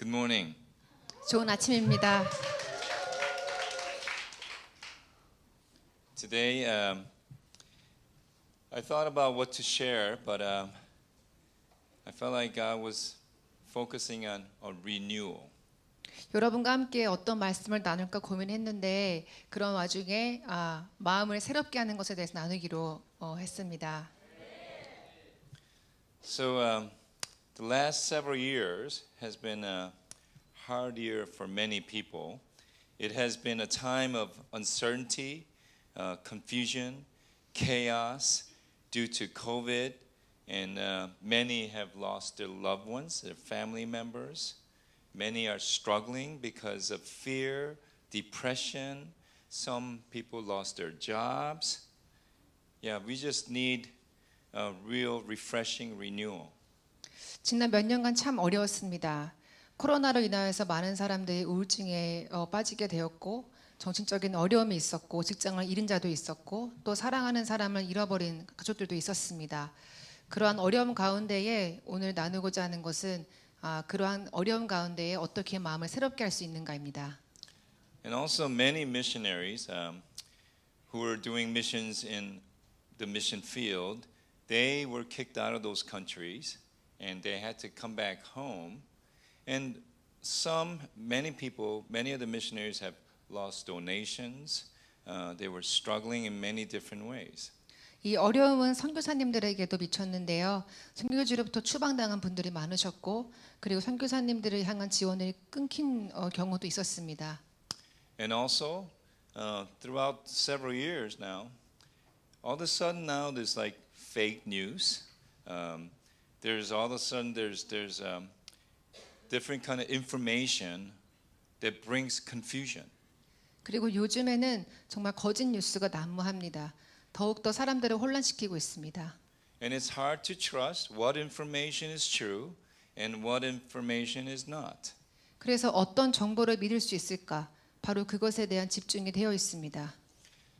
Good morning. 좋은 아침입니다. Today, I thought about what to share, but I felt like God was focusing on renewal. 여러분과 함께 어떤 말씀을 나눌까 고민했는데 그런 와중에 마음을 새롭게 하는 것에 대해서 나누기로 했습니다. So, the last several years has been a hard year for many people. It has been a time of uncertainty, confusion, chaos due to COVID, and many have lost their loved ones, their family members. Many are struggling because of fear, depression. Some people lost their jobs. Yeah, we just need a real refreshing renewal. 지난 몇 년간 참 어려웠습니다. 코로나로 인하여서 많은 사람들이 우울증에 빠지게 되었고 정신적인 어려움이 있었고 직장을 잃은 자도 있었고 또 사랑하는 사람을 잃어버린 가족들도 있었습니다. 그러한 어려움 가운데에 오늘 나누고자 하는 것은 그러한 어려움 가운데에 어떻게 마음을 새롭게 할 수 있는가입니다. And also many missionaries who were doing missions in the mission field, they were kicked out of those countries and they had to come back home. And many of the missionaries have lost donations. They were struggling in many different ways. 이 어려움은 선교사님들에게도 미쳤는데요. 선교지로부터 추방당한 분들이 많으셨고 그리고 선교사님들을 향한 지원을 끊긴 경우도 있었습니다. And also, throughout several years now, all of a sudden now there's like fake news. There's all of a sudden there's different kind of information that brings confusion. 그리고 요즘에는 정말 거짓 뉴스가 난무합니다. 더욱더 사람들을 혼란시키고 있습니다. And it's hard to trust what information is true and what information is not. 그래서 어떤 정보를 믿을 수 있을까? 바로 그것에 대한 집중이 되어 있습니다.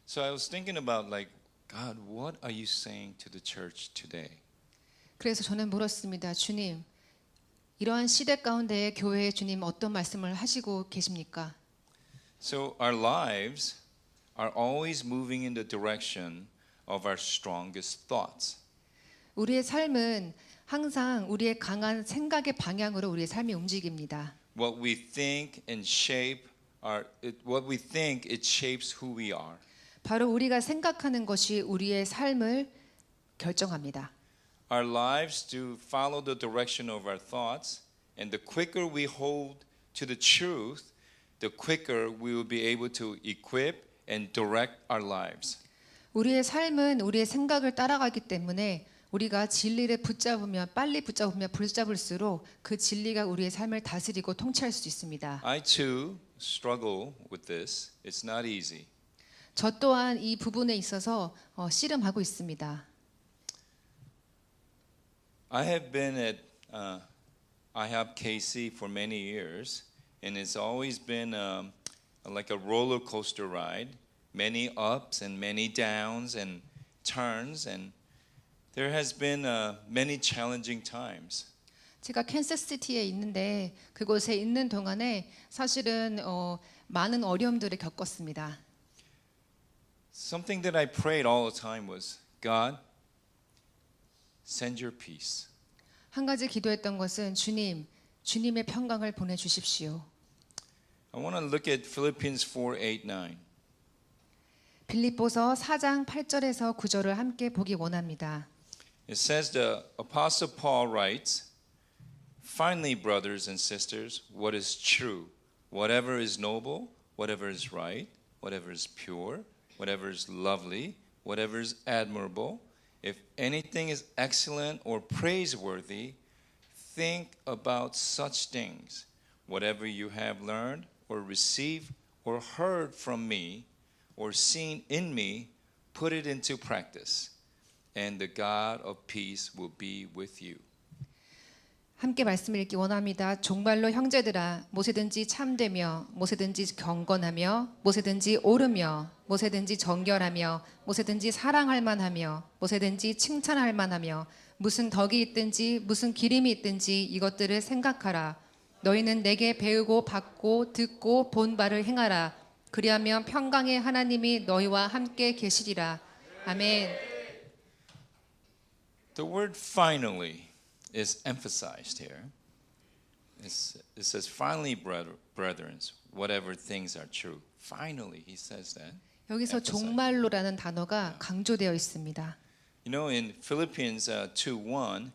So I was thinking about like, God, what are you saying to the church today? 그래서 저는 물었습니다. 주님, 이러한 시대 가운데 교회에 주님 어떤 말씀을 하시고 계십니까? So our lives are always moving in the direction of our strongest thoughts. 우리의 삶은 항상 우리의 강한 생각의 방향으로 우리의 삶이 움직입니다. What we think it shapes who we are. 바로 우리가 생각하는 것이 우리의 삶을 결정합니다. Our lives do follow the direction of our thoughts, and the quicker we hold to the truth, the quicker we will be able to equip and direct our lives. 우리의 삶은 우리의 생각을 따라가기 때문에 우리가 진리를 빨리 붙잡을수록 그 진리가 우리의 삶을 다스리고 통치할 수 있습니다. I too struggle with this. It's not easy. 저 또한 이 부분에 있어서 씨름하고 있습니다. I have been at IHOP KC for many years, and it's always been like a roller coaster ride, many ups and many downs and turns, and there has been many challenging times. 제가 캔사스시티에 있는데 그곳에 있는 동안에 사실은 많은 어려움들을 겪었습니다. Something that I prayed all the time was, God, send your peace. 한 가지 기도했던 것은 주님의 평강을 보내주십시오. I want to look at Philippians 4:8-9. 빌립보서 4장 8절에서 9절을 함께 보기 원합니다. It says the Apostle Paul writes, Finally, brothers and sisters, what is true, whatever is noble, whatever is right, whatever is pure, whatever is lovely, whatever is admirable, if anything is excellent or praiseworthy, think about such things. Whatever you have learned or received or heard from me or seen in me, put it into practice, and the God of peace will be with you. 함께 말씀을 읽기 원합니다. 종말로 형제들아, 무엇이든지 참되며 무엇이든지 경건하며 무엇이든지 옳으며 무엇이든지 정결하며 무엇이든지 사랑할 만하며 무엇이든지 칭찬할 만하며 무슨 덕이 있든지 무슨 기림이 있든지 이것들을 생각하라. 너희는 내게 배우고 받고 듣고 본 바를 행하라. 그리하면 평강의 하나님이 너희와 함께 계시리라. 아멘. The word finally is emphasized here. It says, finally, brethren, whatever things are true. Finally, he says that. 여기서 emphasize. 종말로라는 단어가 강조되어 있습니다. You know, in Philippians 2:1,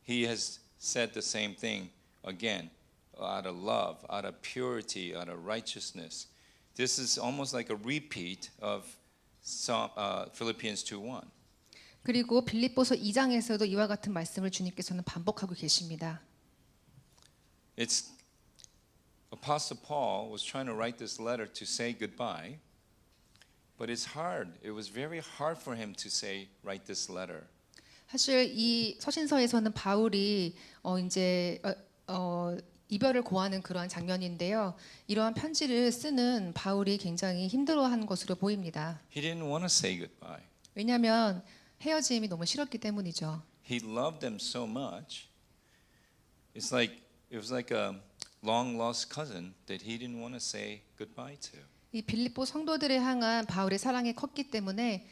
he has said the same thing again. Out of love, out of purity, out of righteousness. This is almost like a repeat of Philippians 2:1. 그리고 빌립보서 2장에서도 이와 같은 말씀을 주님께서는 반복하고 계십니다. It's Apostle Paul was trying to write this letter to say goodbye, but it's hard. It was very hard for him to write this letter. 사실 이 서신서에서는 바울이 이별을 고하는 그러한 장면인데요. 이러한 편지를 쓰는 바울이 굉장히 힘들어하는 것으로 보입니다. He didn't want to say goodbye. 왜냐하면 헤어짐이 너무 싫었기 때문이죠. He loved them so much. It was like a long lost cousin that he didn't want to say goodbye to. 이 빌립보 성도들에 향한 바울의 사랑이 컸기 때문에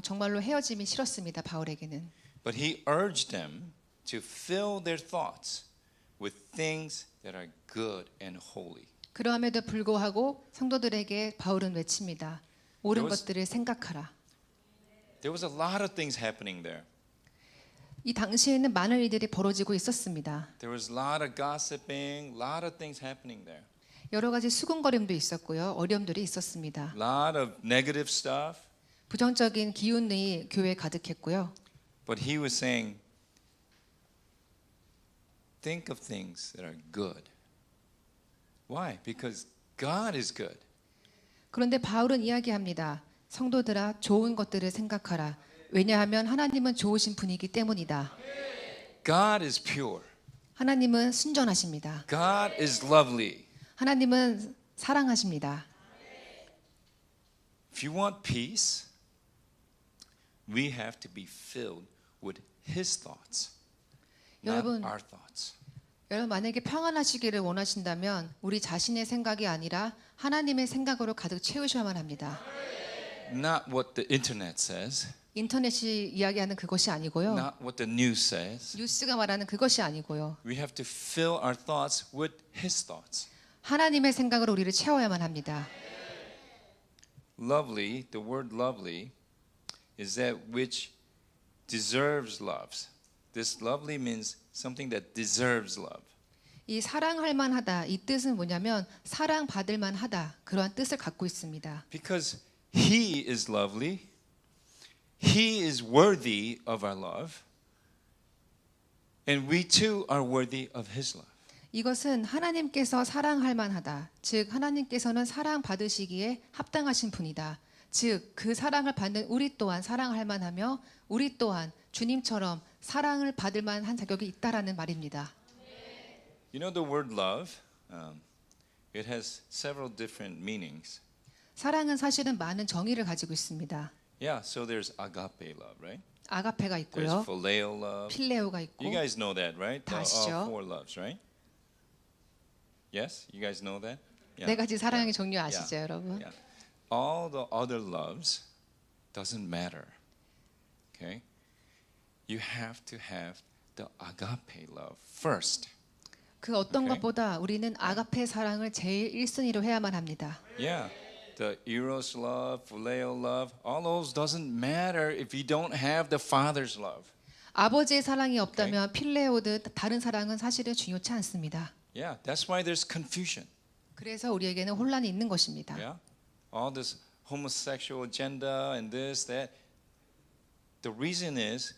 정말로 헤어짐이 싫었습니다. 바울에게는. But he urged them to fill their thoughts with things that are good and holy. 그러함에도 불구하고 성도들에게 바울은 외칩니다. 옳은 There was- 것들을 생각하라. There was a lot of things happening there. 이 당시에는 많은 일들이 벌어지고 있었습니다. There was a lot of gossiping, a lot of things happening there. 여러 가지 수군거림도 있었고요. 어려움들이 있었습니다. A lot of negative stuff. 부정적인 기운이 교회에 가득했고요. But he was saying, think of things that are good. Why? Because God is good. 그런데 바울은 이야기합니다. 성도들아, 좋은 것들을 생각하라. 왜냐하면 하나님은 좋으신 분이기 때문이다. God is pure. 하나님은 순전하십니다. God is lovely. 하나님은 사랑하십니다. If you want peace, we have to be filled with His thoughts, not 여러분, our thoughts. 여러분 만약에 평안하시기를 원하신다면 우리 자신의 생각이 아니라 하나님의 생각으로 가득 채우셔야만 합니다. Not what the internet says, 인터넷이 이야기하는 그것이 아니고요. not what the news says. 뉴스가 말하는 그것이 아니고요. We have to fill our thoughts with His thoughts. 하나님의 생각으로 우리를 채워야만 합니다. Lovely, the word lovely, is that which deserves love. This lovely means something that deserves love. 이 사랑할 만하다 이 뜻은 뭐냐면 사랑받을 만하다 그러한 뜻을 갖고 있습니다. Because He is lovely, He is worthy of our love, and we too are worthy of His love. 이것은 하나님께서 사랑할 만하다. 즉 하나님께서는 사랑받으시기에 합당하신 분이다. 즉 그 사랑을 받는 우리 또한 사랑할 만하며 우리 또한 주님처럼 사랑을 받을 만한 자격이 있다라는 말입니다. You know the word love, it has several different meanings. 사랑은 사실은 많은 정의를 가지고 있습니다. Yeah, so there's agape love, right? 아가페가 There's 있고요. phileo love. 필레오가 있고 You guys know that, right? 다 All 아시죠? four loves, right? Yes, you guys know that? Yeah. 네 가지 사랑의 종류 아시죠, 여러분? Yeah. All the other loves doesn't matter. Okay? You have to have the agape love first. 그 어떤 Okay. 것보다 우리는 아가페 사랑을 제일 1순위로 해야만 합니다. Yeah. The eros love, phileo love, all those doesn't matter if you don't have the Father's love. 아버지의 사랑이 없다면 필레오든 다른 사랑은 사실은 중요치 않습니다. Yeah, that's why there's confusion. 그래서 우리에게는 혼란이 있는 것입니다. Yeah? All this homosexual agenda and this, that. The reason is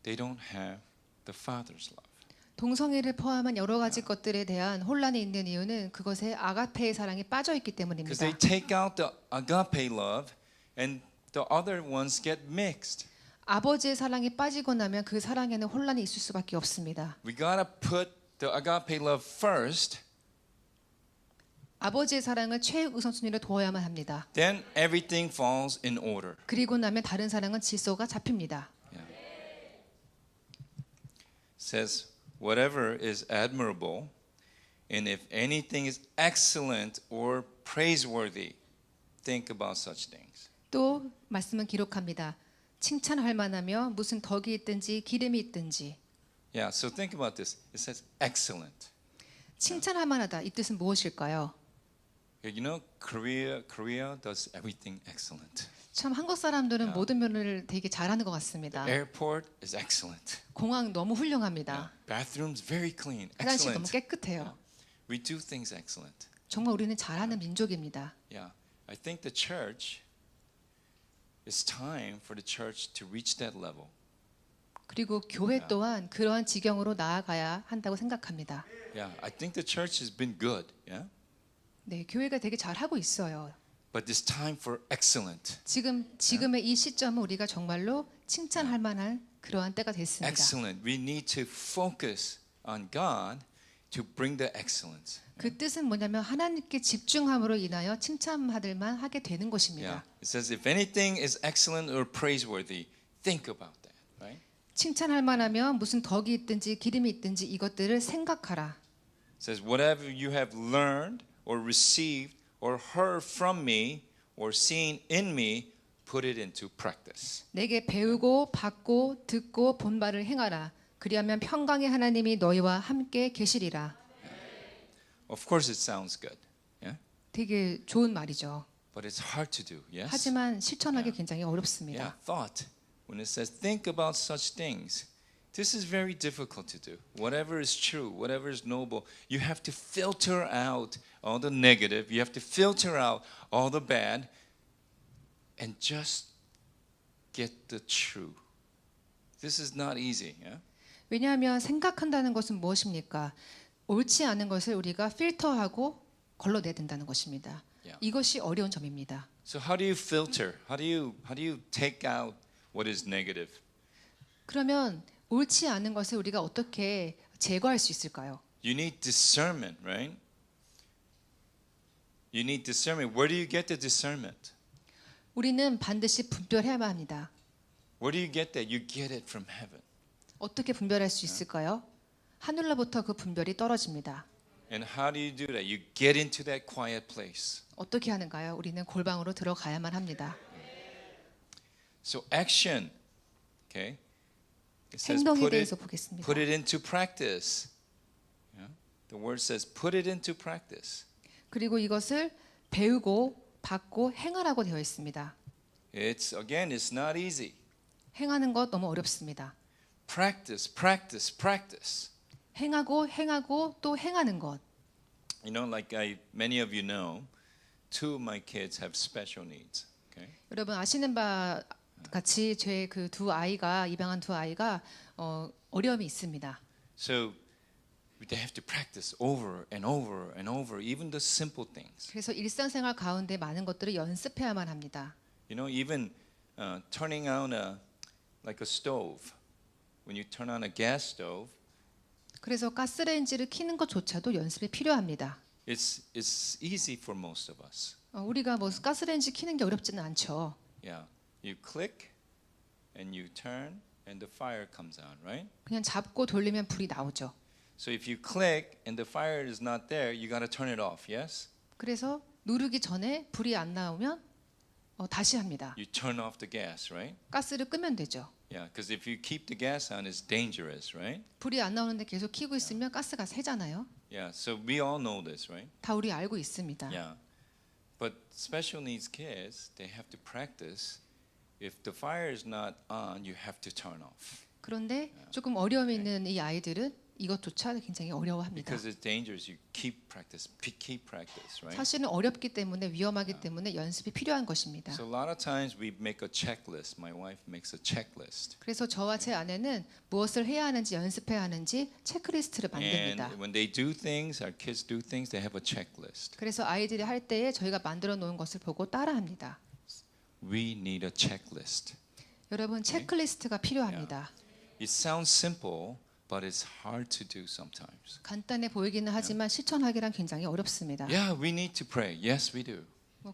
they don't have the Father's love. 동성애를 포함한 여러 가지 것들에 대한 혼란이 있는 이유는 그것에 아가페의 사랑이 빠져 있기 Because 때문입니다. they take out the agape love and the other ones get mixed. 아버지의 사랑이 빠지고 나면 그 사랑에는 혼란이 있을 수밖에 없습니다. We gotta put the agape love first, 아버지의 사랑을 최우선순위로 두어야만 합니다. then everything falls in order. 그리고 나면 다른 사랑은 질서가 잡힙니다. It says, whatever is admirable And if anything is excellent or praiseworthy, think about such things. 또 말씀은 기록합니다. 칭찬할 만하며 무슨 덕이 있든지 기름이 있든지. Yeah, so think about this. It says excellent. 칭찬할 만하다. 이 뜻은 무엇일까요? You know, Korea does everything excellent. 참 한국 사람들은 모든 면을 되게 잘하는 것 같습니다. Airport is excellent. 공항 너무 훌륭합니다. Bathrooms very clean. 화장실 너무 Excellent. 깨끗해요. We do things excellent. 정말 우리는 잘하는 민족입니다. Yeah, I think the church. It's time for the church to reach that level. 그리고 교회 또한 그러한 지경으로 나아가야 한다고 생각합니다. Yeah, I think the church has been good. Yeah, 네, 교회가 되게 잘하고 있어요. but it's time for excellent. 지금의 이 시점은 우리가 정말로 칭찬할 만한 그러한 때가 됐습니다. Excellent. We need to focus on God to bring the excellence. 그 뜻은 뭐냐면 하나님께 집중함으로 인하여 칭찬받을만 하게 되는 것입니다. Yeah. It says if anything is excellent or praiseworthy, think about that, right? 칭찬할 만하면 무슨 덕이 있든지 기름이 있든지 이것들을 생각하라. It says whatever you have learned or received or heard from me or seen in me, put it into practice. 내게 배우고 받고 듣고 본 바를 행하라. 그리하면 평강의 하나님이 너희와 함께 계시리라. Of course it sounds good. Yeah? 되게 좋은 말이죠. But it's hard to do. Yes? 하지만 실천하기 굉장히 어렵습니다. Yeah, thought. When it says think about such things, this is very difficult to do. Whatever is true, whatever is noble, you have to filter out all the negative, you have to filter out all the bad, and just get the true. This is not easy. Yeah? 왜냐하면 생각한다는 것은 무엇입니까? 옳지 않은 것을 우리가 필터하고 걸러내야 된다는 것입니다. Yeah. 이것이 어려운 점입니다. So how do you filter? How do you take out what is negative? 그러면 옳지 않은 것을 우리가 어떻게 제거할 수 있을까요? You need discernment, right? You need discernment. Where do you get the discernment? 우리는 반드시 분별해야만 합니다. Where do you get that? You get it from heaven. 어떻게 분별할 수 있을까요? 하늘로부터 그 분별이 떨어집니다. And how do you do that? You get into that quiet place. 어떻게 하는가요? 우리는 골방으로 들어가야만 합니다. So action, okay? It says 행동에 대해서 보겠습니다. put it into practice. Yeah? The word says put it into practice. 그리고 이것을 배우고 받고 행하라고 되어 있습니다. It's not easy. 행하는 것 너무 어렵습니다. Practice, practice, practice. 행하고 또 행하는 것. You know, like many of you know, two of my kids have special needs. Okay? 여러분 아시는 바 같이 제 그 두 아이가 입양한 두 아이가 어려움이 있습니다. So they have to practice over and over and over, even the simple things. 그래서 일상생활 가운데 많은 것들을 연습해야만 합니다. You know, even turning on like a stove. When you turn on a gas stove, 그래서 가스레인지를 켜는 것조차도 연습이 필요합니다. it's easy for most of us. 우리가 뭐 가스레인지 켜는 게 어렵지는 않죠. Yeah, you click and you turn and the fire comes on, right? 그냥 잡고 돌리면 불이 나오죠. So if you click and the fire is not there, you got to turn it off. Yes? 그래서 누르기 전에 불이 안 나오면 다시 합니다. You turn off the gas, right? 가스를 끄면 되죠. Yeah, because if you keep the gas on, it's dangerous, right? 불이 안 나오는데 계속 켜고 있으면 가스가 새잖아요. Yeah, so we all know this, right? 다 우리 알고 있습니다. Yeah. But special needs kids, they have to practice. If the fire is not on, you have to turn off. 그런데 조금 어려움이 있는 이 아이들은 이것조차 굉장히 어려워합니다. Because it's dangerous, you keep practice, right? 사실은 어렵기 때문에 위험하기 때문에 연습이 필요한 것입니다. So a lot of times we make a checklist. My wife makes a checklist. 그래서 저와 제 아내는 무엇을 해야 하는지 연습해야 하는지 체크리스트를 만듭니다. And when they do things, our kids do things, they have a checklist. 그래서 아이들이 할 때에 저희가 만들어 놓은 것을 보고 따라합니다. We need a checklist. 여러분 체크리스트가 필요합니다. It sounds simple, but it's hard to do sometimes. 간단해 보이기는 하지만 실천하기란 굉장히 어렵습니다. Yeah, we need to pray. Yes, we do.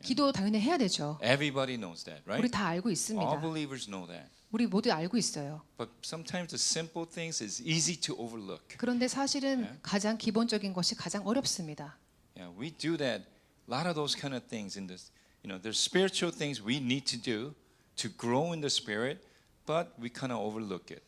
기도 당연히 해야 되죠. Everybody knows that, 우리 right? 다 알고 All 있습니다. believers know that. 우리 모두 알고 있어요. But sometimes the simple things is easy to overlook. 그런데 사실은 가장 기본적인 것이 가장 어렵습니다. Yeah, we do that. A lot of those kind of things in this. There's spiritual things we need to do to grow in the spirit, but we kind of overlook it.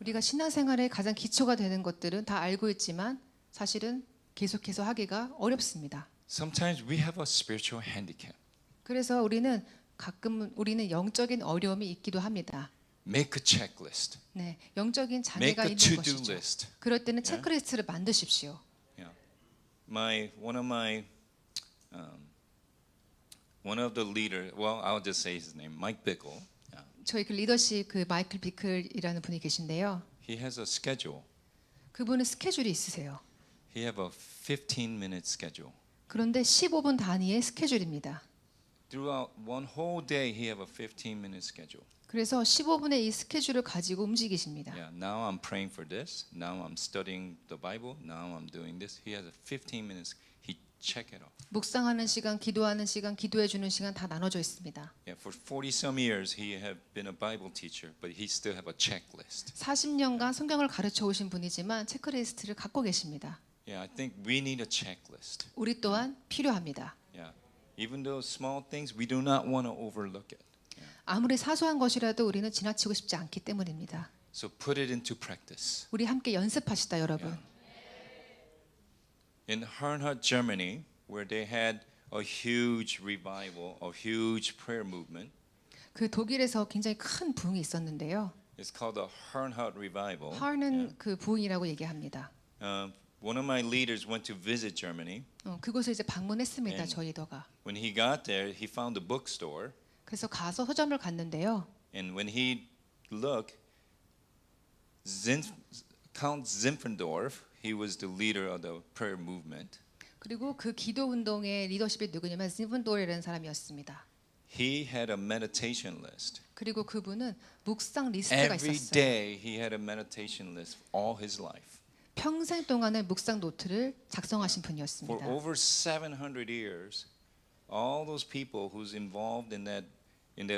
우리가 신앙생활의 가장 기초가 되는 것들은 다 알고 있지만 사실은 계속해서 하기가 어렵습니다. Sometimes we have a spiritual handicap. 그래서 우리는 가끔은 우리는 영적인 어려움이 있기도 합니다. Make a checklist. 네, 영적인 Make 장애가 a 있는 to-do 것이죠. list. 그럴 때는 체크리스트를 만드십시오. Yeah. One of the leaders, well, I'll just say his name, Mike Bickle. Yeah. 저희 그 리더십 그 마이클 비클이라는 분이 계신데요. He has a schedule. 그분은 스케줄이 있으세요. He have a 15-minute schedule. 그런데 15분 단위의 스케줄입니다. Throughout one whole day, he have a 15-minute schedule. 그래서 15분의 이 스케줄을 가지고 움직이십니다. Yeah, now I'm praying for this. Now I'm studying the Bible. Now I'm doing this. He has a 15 minutes. He check it off. 묵상하는 시간, 기도하는 시간, 기도해 주는 시간 다 나눠져 있습니다. Yeah, for 40 some years he have been a Bible teacher, but he still have a checklist. 40년간 성경을 가르쳐 오신 분이지만 체크리스트를 갖고 계십니다. Yeah, I think we need a checklist. 우리 또한 필요합니다. Yeah, even those small things, we do not want to overlook it. 아무리 사소한 것이라도 우리는 지나치고 싶지 않기 때문입니다. So put it into practice. 우리 함께 연습하시다 여러분. In Herrnhut, Germany, where they had a huge revival, a huge prayer movement. 그 독일에서 굉장히 큰 부흥이 있었는데요. It's called the Herrnhut revival. 하는 그 부흥이라고 얘기합니다. One of my leaders went to visit Germany. 그곳을 이제 방문했습니다. And- 저희 리더가. When he got there, he found a bookstore, 그래서 가서 서점을 갔는데요. and when he looked, Count Zinfandorf, he was the leader of the prayer movement. 그리고 그 기도 운동의 리더십이 누구냐면 zinfandorf이라는 사람이었습니다. He had a meditation list. 그리고 그분은 묵상 리스트가 Every 있었어요. day he had a meditation list all his life. 평생 동안의 묵상 노트를 작성하신 For 분이었습니다. over 700 years, all those people who's involved in that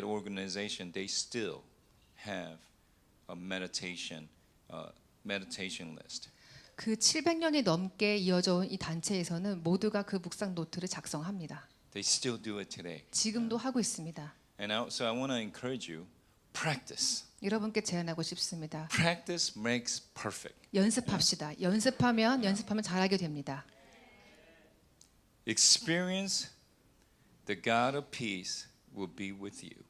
organization, they still have a meditation list. 그 700년이 넘게 이어져 온 이 단체에서는 모두가 그 묵상 노트를 작성합니다. They still do it today. 지금도 하고 있습니다. So I want to encourage you, practice. 여러분께 제안하고 싶습니다. Practice makes perfect. 연습합시다. 연습하면 잘하게 됩니다. Experience the God of peace will be with you.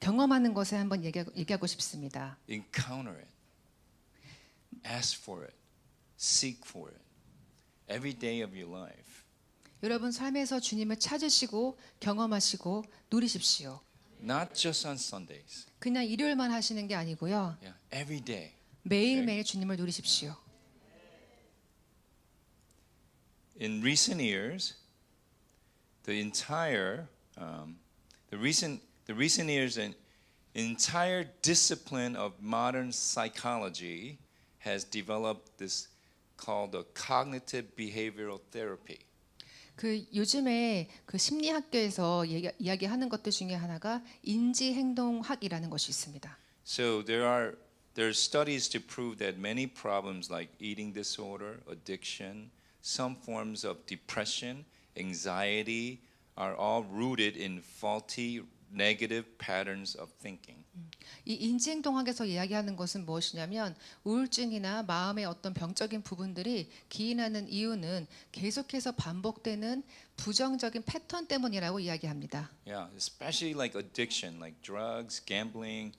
경험하는 것에 한번 얘기하고 싶습니다. Encounter it. Ask for it. Seek for it. Every day of your life. 여러분 삶에서 주님을 찾으시고 경험하시고 누리십시오. Not just on Sundays. 그냥 일요일만 하시는 게 아니고요. Yeah, every day. 매일매일 주님을 누리십시오. In recent years, the recent years, an entire discipline of modern psychology has developed this called the cognitive behavioral therapy. 그 요즘에 그 심리학교에서 이야기하는 것들 중에 하나가 인지행동학이라는 것이 있습니다. So there are studies to prove that many problems like eating disorder, addiction, some forms of depression, anxiety are all rooted in faulty negative patterns of thinking. 이 인지행동학에서 이야기하는 것은 무엇이냐면 우울증이나 마음의 어떤 병적인 부분들이 기인하는 이유는 계속해서 반복되는 부정적인 패턴 때문이라고 이야기합니다. Yeah, especially like addiction, like drugs, gambling.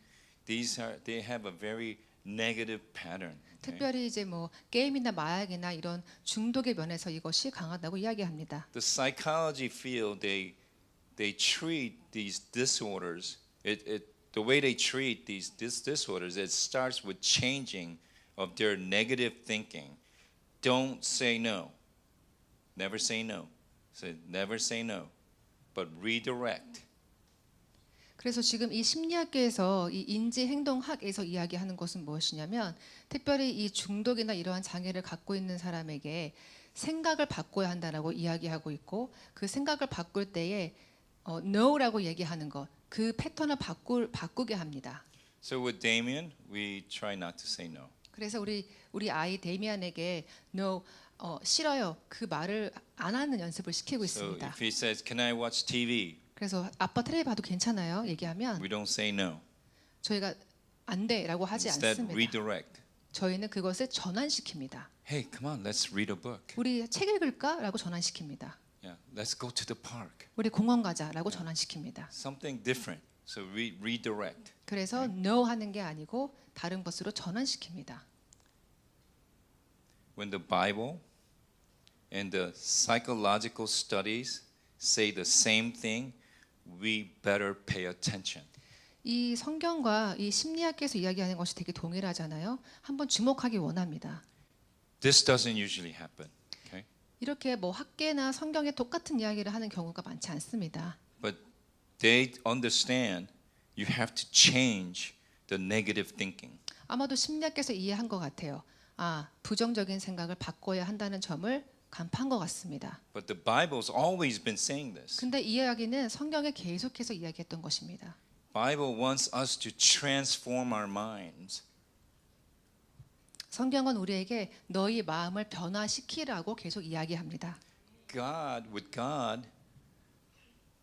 They have a very negative pattern. Okay? 특별히 이제 뭐 게임이나 마약이나 이런 중독의 면에서 이것이 강하다고 이야기합니다. The psychology field they treat these disorders. The way they treat these disorders, it starts with changing of their negative thinking. Don't say no. Never say no. Say never say no, but redirect. 그래서 지금 이 심리학계에서 이 인지행동학에서 이야기하는 것은 무엇이냐면 특별히 이 중독이나 이러한 장애를 갖고 있는 사람에게 생각을 바꿔야 한다라고 이야기하고 있고 그 생각을 바꿀 때에 no라고 얘기하는 것, 그 패턴을 바꾸게 합니다. So with Damien, we try not to say no. 그래서 우리 아이 데미안에게 no 싫어요 그 말을 안 하는 연습을 시키고 So 있습니다. if he says, "Can I watch TV?" 그래서 아빠 텔레비 봐도 괜찮아요 얘기하면 we don't say no. 저희가 안 돼라고 하지 Instead, 않습니다. redirect. 저희는 그것을 전환시킵니다. Hey, come on, let's read a book. 우리 책 읽을까라고 전환시킵니다. Yeah, let's go to the park. 우리 공원 가자라고 전환시킵니다. Something different. So we redirect. 그래서 no 하는 게 아니고 다른 것으로 전환시킵니다. When the Bible and the psychological studies say the same thing, we better pay attention. 이 성경과 이 심리학에서 이야기하는 것이 되게 동일하잖아요. 한번 주목하기 원합니다. This doesn't usually happen. Okay? 이렇게 뭐 학계나 성경에 똑같은 이야기를 하는 경우가 많지 않습니다. But they understand you have to change the negative thinking. 아마도 심리학에서 이해한 것 같아요. 부정적인 생각을 바꿔야 한다는 점을 간파한 것 같습니다. But the Bible's always been saying this. 근데 이 이야기는 성경에 계속해서 이야기했던 것입니다. Bible wants us to transform our minds. 성경은 우리에게 너희 마음을 변화시키라고 계속 이야기합니다.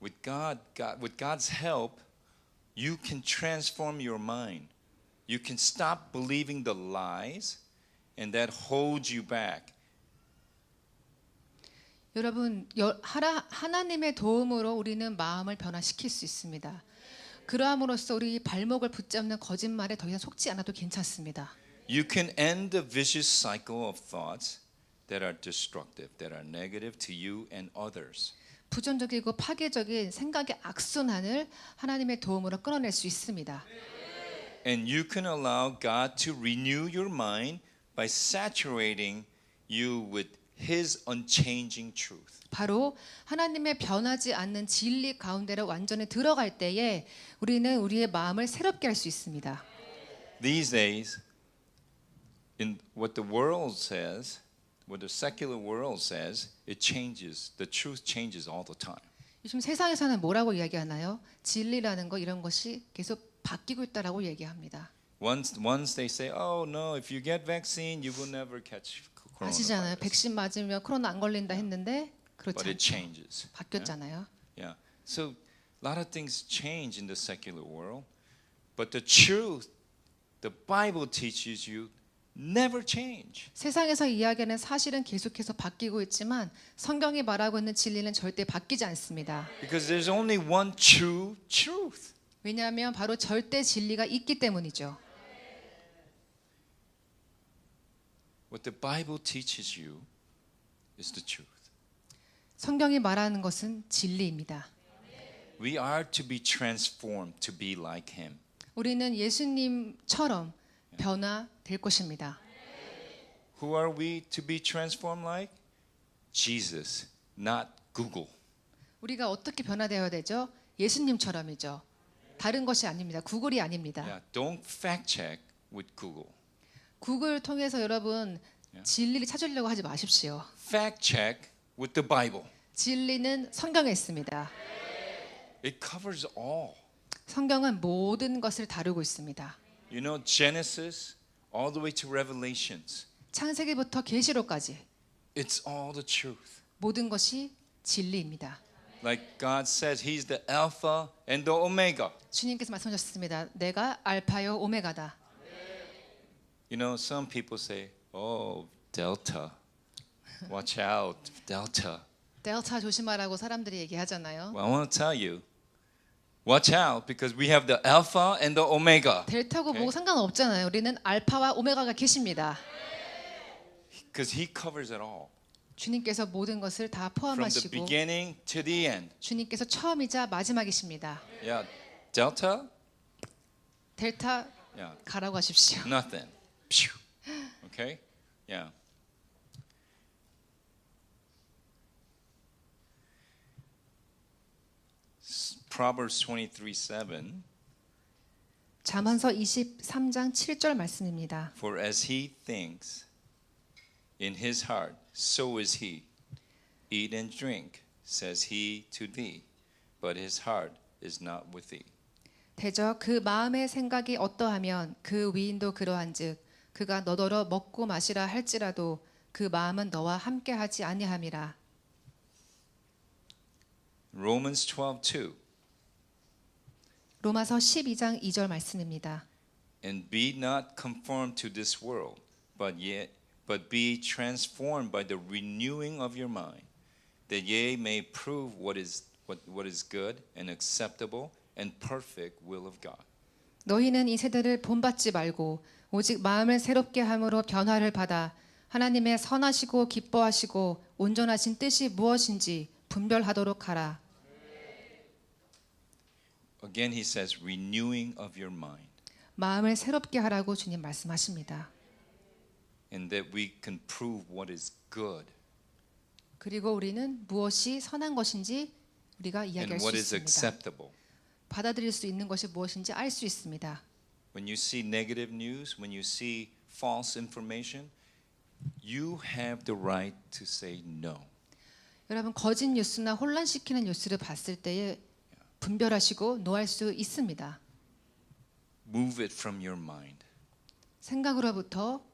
With God's help, you can transform your mind. You can stop believing the lies, and that holds you back. 여러분, 하나님의 도움으로 우리는 마음을 변화시킬 수 있습니다. 그러함으로써 우리 발목을 붙잡는 거짓말에 더 이상 속지 않아도 괜찮습니다. You can end the vicious cycle of thoughts that are destructive, that are negative to you and others. 부정적이고 파괴적인 생각의 악순환을 하나님의 도움으로 끊어낼 수 있습니다. And you can allow God to renew your mind by saturating you with His unchanging truth. 바로 하나님의 변하지 않는 진리 가운데로 완전히 들어갈 때에 우리는 우리의 마음을 새롭게 할 수 있습니다. These days, in what the world says, what the secular world says, it changes. The truth changes all the time. 요즘 세상에서는 뭐라고 이야기하나요? 진리라는 거 이런 것이 계속 바뀌고 있다라고 얘기합니다. Once they say, "Oh no, if you get vaccine, you will never catch 아시잖아요. coronavirus." 백신 맞으면 코로나 안 걸린다 했는데 그렇지 But it 않죠. changes. 바뀌었잖아요. Yeah. So a lot of things change in the secular world, but the truth, the Bible teaches you, never change. 세상에서 이야기하는 사실은 계속해서 바뀌고 있지만 성경이 말하고 있는 진리는 절대 바뀌지 않습니다. Because there's only one true truth. 왜냐하면 바로 절대 진리가 있기 때문이죠. What the Bible teaches you is the truth. 성경이 말하는 것은 진리입니다. We are to be transformed to be like Him. 우리는 예수님처럼 변화될 것입니다. Who are we to be transformed like? Jesus, not Google. 우리가 어떻게 변화되어야 되죠? 예수님처럼이죠. 다른 것이 아닙니다. 구글이 아닙니다. Yeah, don't fact check with Google. 구글 통해서 여러분 진리를 찾으려고 하지 마십시오. Fact check with the Bible. 진리는 성경에 있습니다. It covers all. 성경은 모든 것을 다루고 있습니다. You know, Genesis all the way to Revelations. 창세기부터 계시록까지 It's all the truth. 모든 것이 진리입니다. Like God says, He's the Alpha and the Omega. 주님께서 말씀하셨습니다. 내가 알파요 오메가다. You know, some people say, "Oh, Delta. Watch out, Delta." 델타 조심하라고 사람들이 얘기하잖아요. Well, I want to tell you, watch out because we have the Alpha and the Omega. 델타고 Okay. 뭐 상관없잖아요. 우리는 알파와 오메가가 계십니다. Because He covers it all. 주님께서 모든 것을 다 From the 포함하시고 beginning to the end. 주님께서 처음이자 마지막이십니다. Yeah, Delta? 델타 Yeah, 가라고 하십시오. nothing. Phew. Okay? Yeah. Proverbs 23:7. 잠언서 23장 7절 말씀입니다. For as he thinks in his heart, so is he. Eat and drink, says he to thee, but his heart is not with thee. 대저 그 마음의 생각이 어떠하면 그 위인도 그러한즉 그가 너더러 먹고 마시라 할지라도 그 마음은 너와 함께하지 아니함이라. Romans 12:2. 로마서 12장 2절 말씀입니다. And be not conformed to this world, but be transformed by the renewing of your mind, that ye may prove what is good and acceptable and perfect will of God. 너희는 이 세대를 본받지 말고 오직 마음을 새롭게 함으로 변화를 받아 하나님의 선하시고 기뻐하시고 온전하신 뜻이 무엇인지 분별하도록 하라. Again he says renewing of your mind, 마음을 새롭게 하라고 주님 말씀하십니다. and that we can prove what is good 그리고 우리는 무엇이 선한 것인지 우리가 이야기할 and 수 what is 있습니다. acceptable. 받아들일 수 있는 것이 무엇인지 알 수 있습니다. When you see negative news, when you see false information, you have the right to say no. 여러분 거짓 뉴스나 혼란시키는 뉴스를 봤을 때에 분별하시고 노할 수 있습니다. Move it from your mind. 생각으로부터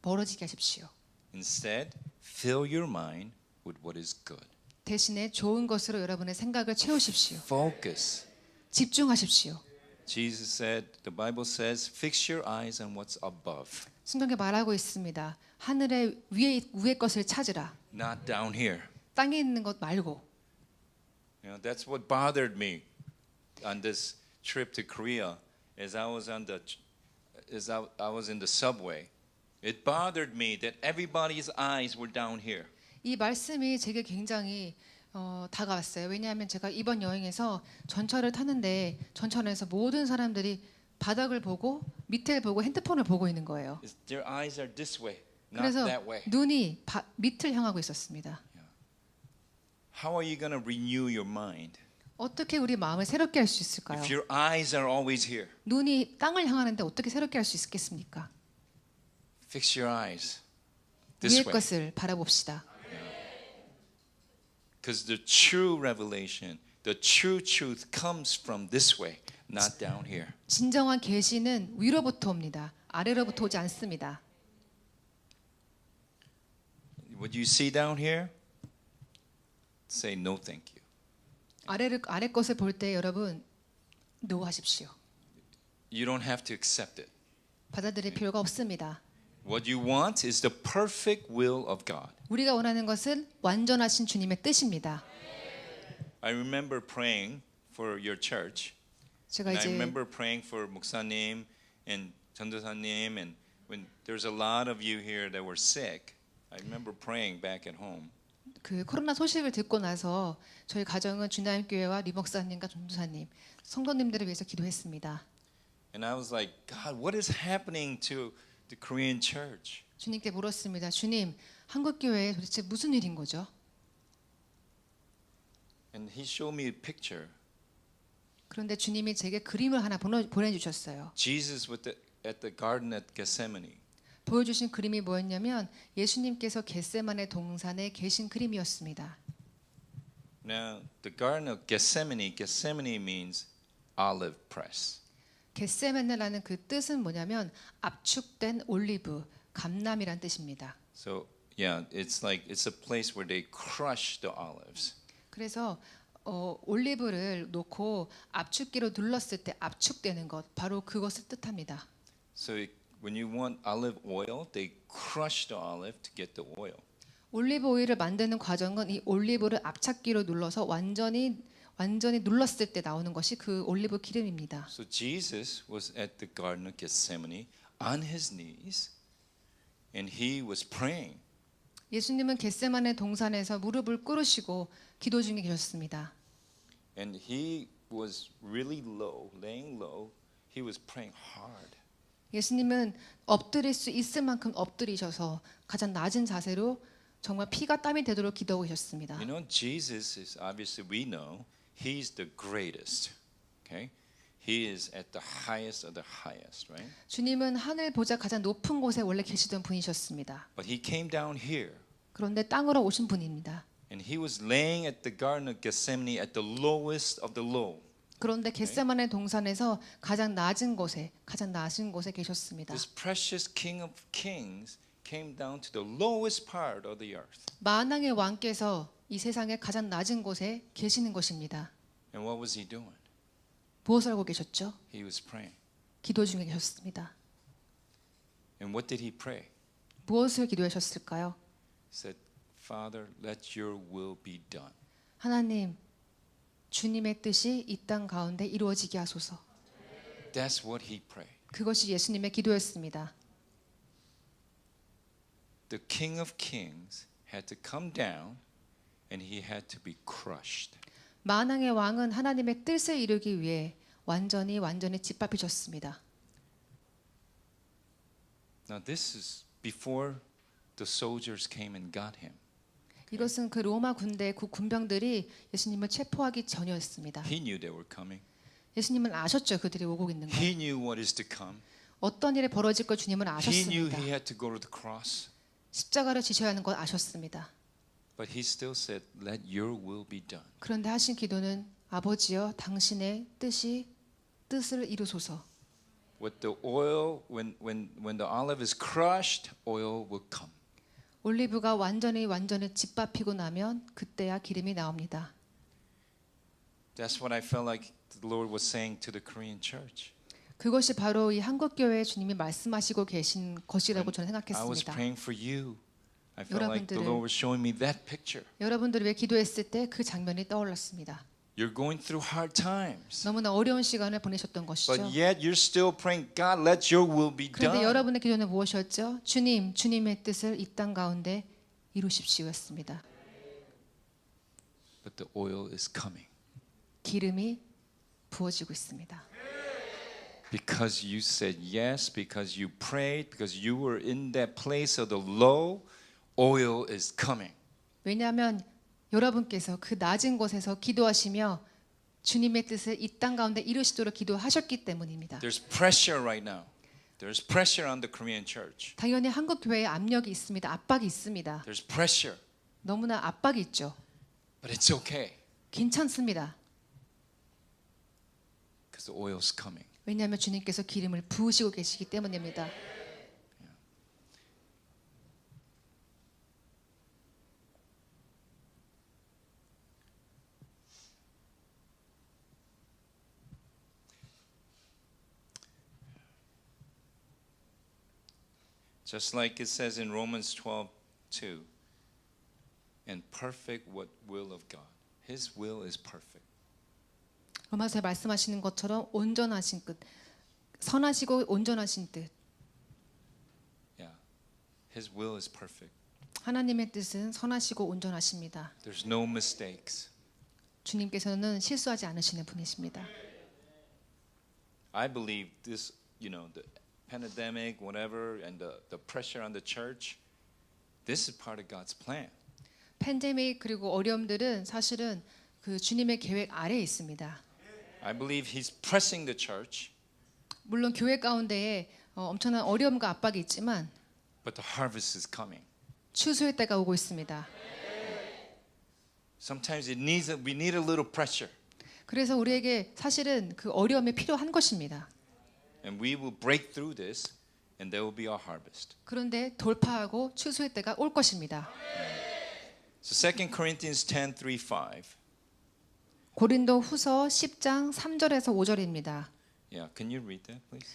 멀어지게 하십시오. Instead, fill your mind with what is good. 대신에 좋은 것으로 여러분의 생각을 채우십시오. Focus. 집중하십시오. Jesus said, the Bible says, fix your eyes on what's above, 성경에 말하고 있습니다. 하늘의 위의 것을 찾으라. not down here. 땅에 있는 것 말고. You know, that's what bothered me on this trip to Korea as I was in the subway. It bothered me that everybody's eyes were down here. 이 말씀이 제게 굉장히 다가왔어요. 왜냐하면 제가 이번 여행에서 전철을 탔는데 전철에서 모든 사람들이 바닥을 보고 밑을 보고 핸드폰을 보고 있는 거예요. Their eyes are this way, not 그래서 that way. 눈이 밑을 향하고 있었습니다. How are you going to renew your mind 어떻게 우리 마음을 새롭게 할 수 있을까요? if your eyes are always here? 눈이 땅을 향하는데 어떻게 새롭게 할 수 있겠습니까? Fix your eyes 위의 this way. 것을 바라봅시다. Because the true revelation, the true truth comes from this way, not down here. 진정한 계시는 위로부터 옵니다. 아래로부터 오지 않습니다. What you see down here, say no thank you. 아래 것을 볼 때 여러분 노하십시오. You don't have to accept it. 받아들일 필요가 없습니다. What you want is the perfect will of God. 우리가 원하는 것은 완전하신 주님의 뜻입니다. I remember praying for your church. 제가 And I 이제 remember praying for 목사님 and 전도사님, and when there's a lot of you here that were sick, I remember praying back at home. 그 코로나 소식을 듣고 나서 저희 가정은 주나임 교회와 리 목사님과 전도사님, 성도님들을 위해서 기도했습니다. And I was like, God, what is happening to the Korean church? 주님께 물었습니다. 주님, 한국 교회에 도대체 무슨 일인 거죠? And he showed me a picture. 그런데 주님이 제게 그림을 하나 보내주셨어요. Jesus at the garden at Gethsemane. 보여주신 그림이 뭐였냐면 예수님께서 겟세마네 동산에 계신 그림이었습니다. Now, the garden of Gethsemane means olive press. 겟세마네라는 그 뜻은 뭐냐면 압축된 올리브, 감람이란 뜻입니다. So, yeah, it's a place where they crush the olives. 그래서 올리브를 놓고 압축기로 눌렀을 때 압축되는 것, 바로 그것을 뜻합니다. So, when you want olive oil, they crush the olive to get the oil. 올리브 오일을 만드는 과정은 이 올리브를 압착기로 눌러서 완전히 눌렀을 때 나오는 것이 그 올리브 기름입니다. So Jesus was at the garden of Gethsemane on his knees and he was praying. 예수님은 겟세마네 동산에서 무릎을 꿇으시고 기도 중에 계셨습니다. And he was really low, laying low. He was praying hard. 예수님은 엎드릴 수 있을 만큼 엎드리셔서 가장 낮은 자세로 정말 피가 땀이 되도록 기도하고 계셨습니다. You know, Jesus is obviously we know he's the greatest. Okay? He is at the highest of the highest, right? 주님은 하늘 보좌 가장 높은 곳에 원래 계시던 분이셨습니다. But he came down here 그런데 땅으로 오신 분입니다. and he was laying at the Garden of Gethsemane at the lowest of the low. 그런데 겟세마네 동산에서 가장 낮은 곳에 계셨습니다. This precious King of Kings came down to the lowest part of the earth. 만왕의 왕께서 이 세상의 가장 낮은 곳에 계시는 것입니다. And what was he doing? 무엇을 하고 계셨죠? He was praying. 기도 중에 계셨습니다. And what did he pray? 무엇을 기도하셨을까요? He said, Father, let your will be done. 하나님, 주님의 뜻이 이 땅 가운데 이루어지게 하소서. That's what he prayed. 그것이 예수님의 기도였습니다. The King of Kings had to come down and he had to be crushed. 만왕의 왕은 하나님의 뜻을 이루기 위해 완전히 짓밟히셨습니다. Now this is before the soldiers came and got him. 이것은 그 로마 군대 그 군병들이 예수님을 체포하기 전이었습니다. He knew they were coming. 예수님은 아셨죠, 그들이 오고 있는 걸. He knew what is to come. 어떤 일이 벌어질 걸 주님은 He knew 아셨습니다. he had to go to the cross. 십자가를 지셔야 하는 걸 아셨습니다. But he still said, let your will be done. 그런데 하신 기도는 아버지여 당신의 뜻을 이루소서. With the oil, when the olive is crushed, oil will come. 올리브가 완전히 짓밟히고 나면 그때야 기름이 나옵니다. That's what I felt like the Lord was saying to the Korean church. 그것이 바로 이 한국 교회에 주님이 말씀하시고 계신 것이라고 저는 I was 생각했습니다. praying for you. I felt like the 여러분들을- Lord was showing me that picture. 여러분들이 왜 기도했을 때 그 장면이 떠올랐습니다. You're going through hard times. 너무나 어려운 시간을 보내셨던 것이죠. But yet you're still praying, God, let your will be 그런데 done. 여러분의 기도는 무엇이었죠? 주님의 뜻을 이 땅 가운데 이루십시오였습니다. But the oil is coming. 기름이 부어지고 있습니다. Because you said yes, because you prayed, because you were in that place of the low, oil is coming. 왜냐하면 여러분께서 그 낮은 곳에서 기도하시며 주님의 뜻을 이 땅 가운데 이루시도록 기도하셨기 때문입니다. There's pressure right now. There's pressure on the Korean church. 당연히 한국 교회에 압력이 있습니다. 압박이 있습니다. There's pressure. 너무나 압박이 있죠. But it's okay 괜찮습니다. because the oil's coming. 왜냐하면 주님께서 기름을 부으시고 계시기 때문입니다. Just like it says in Romans 12:2, and perfect what will of God. His will is perfect. 로마서에 말씀하시는 것처럼 온전하신 뜻, 선하시고 온전하신 뜻, Yeah. His will is perfect. 하나님의 뜻은 선하시고 온전하십니다. There's no mistakes. 주님께서는 실수하지 않으시는 분이십니다. I believe this, the pandemic, whatever, and the pressure on the church, this is part of God's plan. 팬데믹 그리고 어려움들은 사실은 그 주님의 계획 아래에 있습니다. I believe He's pressing the church, 물론 교회 가운데에 엄청난 어려움과 압박이 있지만 but the harvest is coming. 추수의 때가 오고 있습니다. Sometimes we need a little pressure, 그래서 우리에게 사실은 그 어려움이 필요한 것입니다. and we will break through this, and there will be our harvest. 그런데 돌파하고 추수의 때가 올 것입니다. So 2 Corinthians 10:3-5. 고린도 후서 10장 3절에서 5절입니다. Yeah, can you read that, please?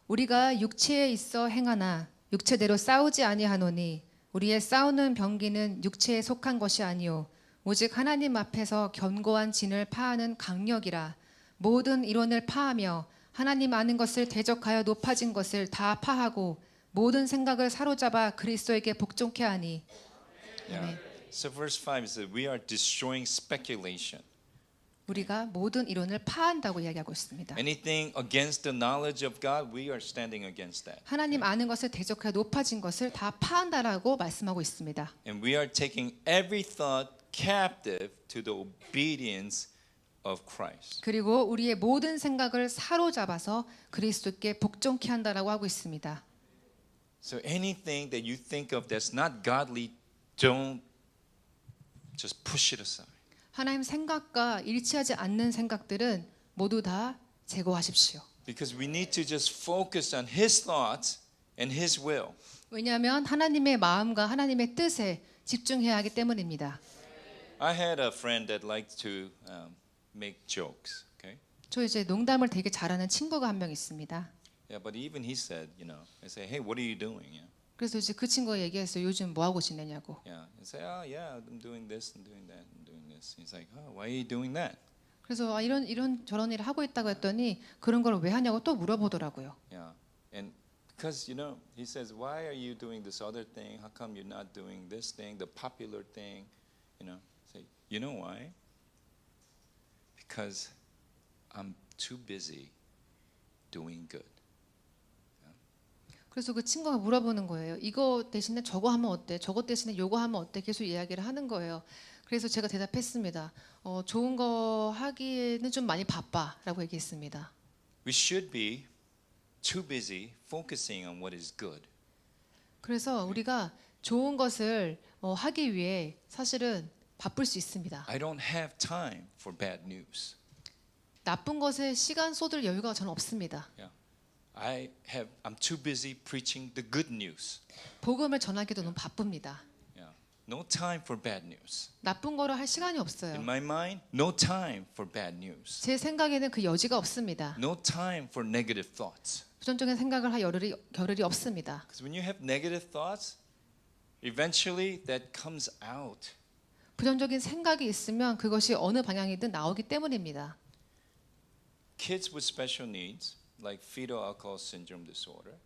우리가 육체에 있어 행하나 육체대로 싸우지 아니하노니 우리의 싸우는 병기는 육체에 속한 것이 아니요 오직 하나님 앞에서 견고한 진을 파하는 강력이라 모든 이론을 파하며 하나님 아는 것을 대적하여 높아진 것을 다 파하고 모든 생각을 사로잡아 그리스도에게 복종케 하니. Yeah. So verse 5 is that we are destroying speculation. 우리가 모든 이론을 파한다고 이야기하고 있습니다. Anything against the knowledge of God, we are standing against that. 하나님 아는 것을 대적하여 높아진 것을 다 파한다라고 말씀하고 있습니다. And we are taking every thought captive to the obedience of Christ. 그리고 우리의 모든 생각을 사로잡아서 그리스도께 복종케 한다라고 하고 있습니다. So anything that you think of that's not godly, don't just push it aside. 하나님 생각과 일치하지 않는 생각들은 모두 다 제거하십시오. Because we need to just focus on His thoughts and His will. 왜냐하면 하나님의 마음과 하나님의 뜻에 집중해야 하기 때문입니다. I had a friend that liked to make jokes. Okay. 저 이제 농담을 되게 잘하는 친구가 한 명 있습니다. Yeah, but even he said, I say, hey, what are you doing? Yeah. 그래서 이제 그 친구가 얘기했어요. 요즘 뭐 하고 지내냐고. Yeah. I say, oh yeah, I'm doing this and doing that and doing this. He's like, oh, why are you doing that? 그래서 아, 이런 저런 일을 하고 있다고 했더니 그런 걸 왜 하냐고 또 물어보더라고요. Yeah. And because he says, why are you doing this other thing? How come you're not doing this thing, the popular thing? Say, you know why? Because I'm too busy doing good. 그래서 그 친구가 물어보는 거예요. 이거 대신에 저거 하면 어때? 저거 대신에 요거 하면 어때? 계속 이야기를 하는 거예요. 그래서 제가 대답했습니다. 좋은 거 하기에는 좀 많이 바빠라고 얘기했습니다. We should be too busy focusing on what is good. 그래서 우리가 좋은 것을 하기 위해 사실은 바쁠 수 있습니다. I don't have time for bad news. 나쁜 것에 시간 쏟을 여유가 저는 없습니다. Yeah. I'm too busy preaching the good news. 복음을 전하기도 너무 바쁩니다. Yeah. No time for bad news. 나쁜 거를 할 시간이 In 없어요. my mind, no time for bad news. 제 생각에는 그 여지가 없습니다. No time for negative thoughts. 부정적인 생각을 할 겨를이 없습니다. Because when you have negative thoughts, eventually that comes out. 부정적인 생각이 있으면 그것이 어느 방향이든 나오기 때문입니다. Kids with special needs, like fetal alcohol syndrome disorder,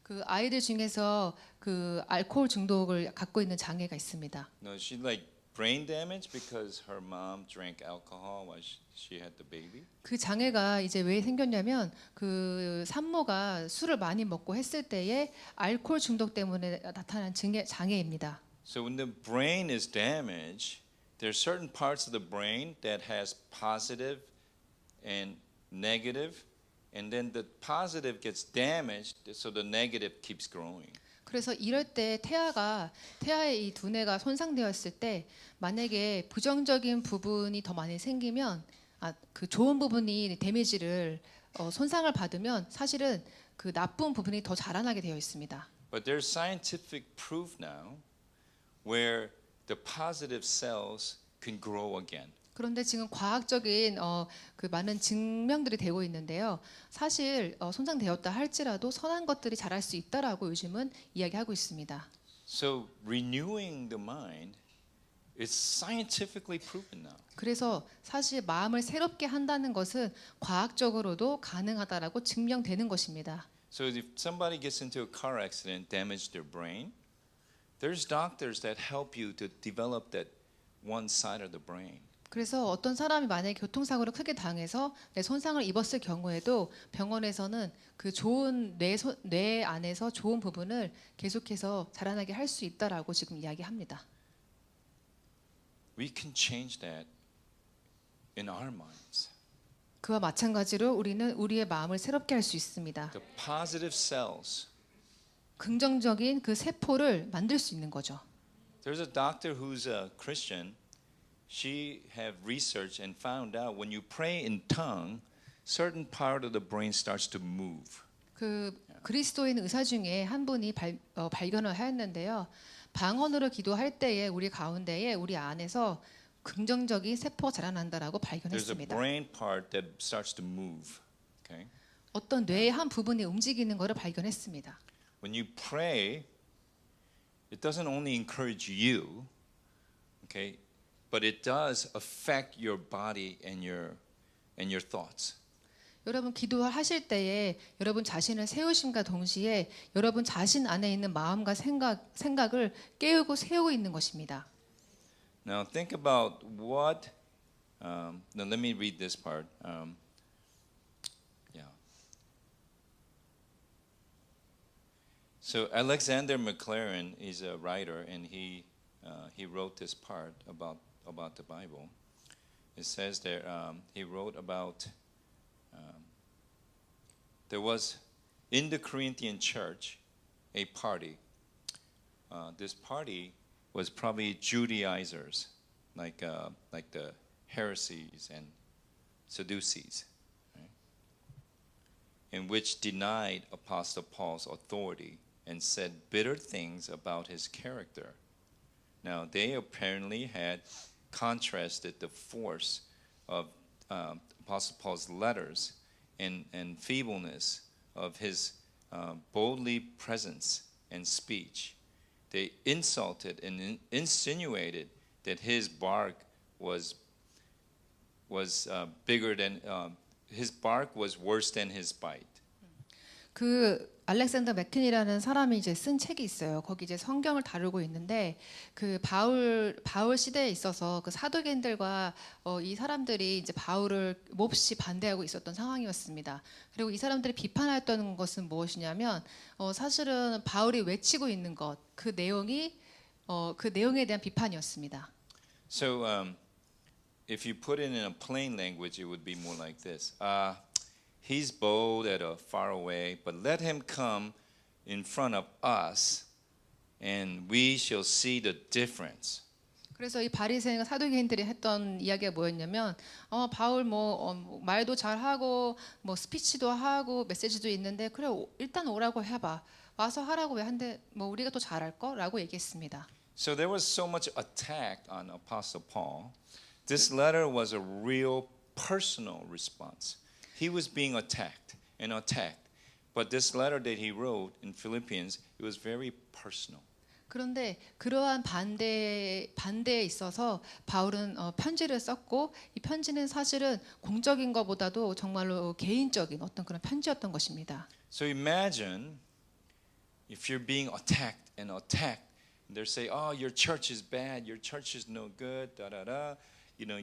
그 아이들 중에서 그 알코올 중독을 갖고 있는 장애가 있습니다. she like brain damage because her mom drank alcohol while she had the baby. 그 장애가 이제 왜 생겼냐면 그 산모가 술을 많이 먹고 했을 때에 알코올 중독 때문에 나타난 장애입니다. So when the brain is damaged, there are certain parts of the brain that has positive and negative, and then the positive gets damaged, so the negative keeps growing. 그래서 이럴 때 태아의 이 두뇌가 손상되었을 때 만약에 부정적인 부분이 더 많이 생기면 그 좋은 부분이 데미지를 손상을 받으면 사실은 그 나쁜 부분이 더 자라나게 되어 있습니다. But there's scientific proof now where the positive cells can grow again. 그런데 지금 과학적인 그 많은 증명들이 되고 있는데요. 사실 손상되었다 할지라도 선한 것들이 자랄 수 있다라고 요즘은 이야기하고 있습니다. So renewing the mind is scientifically proven now. 그래서 사실 마음을 새롭게 한다는 것은 과학적으로도 가능하다라고 증명되는 것입니다. So if somebody gets into a car accident, damage their brain, there's doctors that help you to develop that one side of the brain. 그래서 어떤 사람이 만약에 교통사고를 크게 당해서 손상을 입었을 경우에도 병원에서는 그 좋은 뇌 안에서 좋은 부분을 계속해서 자라나게 할 수 있다라고 지금 이야기합니다. We can change that in our minds. 그와 마찬가지로 우리는 우리의 마음을 새롭게 할 수 있습니다. The positive cells. 긍정적인 그 세포를 만들 수 있는 거죠. There's a doctor who's a Christian. She have researched and found out when you pray in tongue, certain part of the brain starts to move. 그 그리스도인 의사 중에 한 분이 발견을 하였는데요. 방언으로 기도할 때에 우리 가운데에 우리 안에서 긍정적인 세포가 자라난다라고 There's a 발견했습니다. brain part that starts to move. Okay? 어떤 뇌의 한 부분이 움직이는 것을 발견했습니다. When you pray, it doesn't only encourage you, okay, but it does affect your body and your thoughts. 여러분 기도하실 때에 여러분 자신을 세우심과 동시에 여러분 자신 안에 있는 마음과 생각을 깨우고 세우고 있는 것입니다. Now think about what. Now let me read this part. Yeah. So Alexander McLaren is a writer, and he wrote this part about the Bible. it says there he wrote about there was in the Corinthian church a party. This party was probably Judaizers, like the heresies and Sadducees, right? In which denied Apostle Paul's authority and said bitter things about his character. Now, they apparently had contrasted the force of Apostle Paul's letters and feebleness of his boldly presence and speech. They insulted and insinuated that his bark was bigger than his bark was worse than his bite. 그 알렉산더 맥킨이라는 사람이 이제 쓴 책이 있어요. 거기 이제 성경을 다루고 있는데 그 바울 시대에 있어서 그 사도계인들과 이 사람들이 이제 바울을 몹시 반대하고 있었던 상황이었습니다. 그리고 이 사람들이 비판했던 것은 무엇이냐면 사실은 바울이 외치고 있는 것, 그 내용에 대한 비판이었습니다. So if you put it in a plain language, it would be more like this. He's bold at a far away, but let him come in front of us, and we shall see the difference. 그래서 이 바리새인과 사두개인들이 했던 이야기가 뭐였냐면 바울 말도 잘하고 스피치도 하고 메시지도 있는데 그래 일단 오라고 해봐. 와서 하라고 왜 한데 우리가 더 잘할 거라고 얘기했습니다. So there was so much attack on Apostle Paul. This letter was a real personal response. He was being attacked and attacked. But this letter that he wrote in Philippians, it was very personal. 그런데 그러한 반대에 있어서 바울은 편지를 썼고 이 편지는 사실은 공적인 것보다도 정말로 개인적인 어떤 그런 편지였던 것입니다. So imagine if you're being attacked and attacked. And they're saying, "Oh, your church is bad. Your church is no good. Da da da. You know,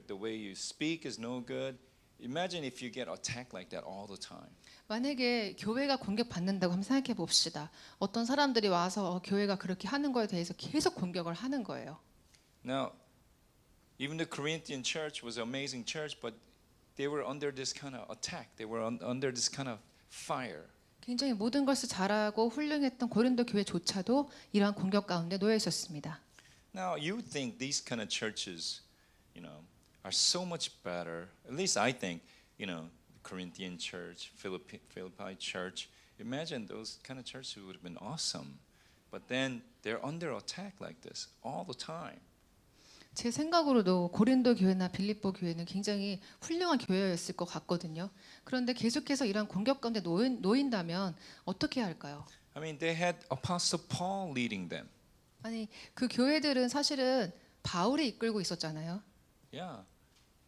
the way you speak is no good." Imagine if you get attacked like that all the time. 만약에 교회가 공격받는다고 한번 생각해 봅시다. 어떤 사람들이 와서 교회가 그렇게 하는 거에 대해서 계속 공격을 하는 거예요. Now, even the Corinthian church was an amazing church, but they were under this kind of attack. They were under this kind of fire. 굉장히 모든 것을 잘하고 훌륭했던 고린도 교회조차도 이러한 공격 가운데 놓여 있었습니다. Now, you think these kind of churches, are so much better. At least I think, Corinthian church, Philippi church. Imagine those kind of churches would have been awesome. But then they're under attack like this all the time. 제 생각으로도 고린도 교회나 빌립보 교회는 굉장히 훌륭한 교회였을 것 같거든요. 그런데 계속해서 이런 공격 가운데 놓인다면 어떻게 할까요? I mean, they had Apostle Paul leading them. 아니, 그 교회들은 사실은 바울이 이끌고 있었잖아요. Yeah.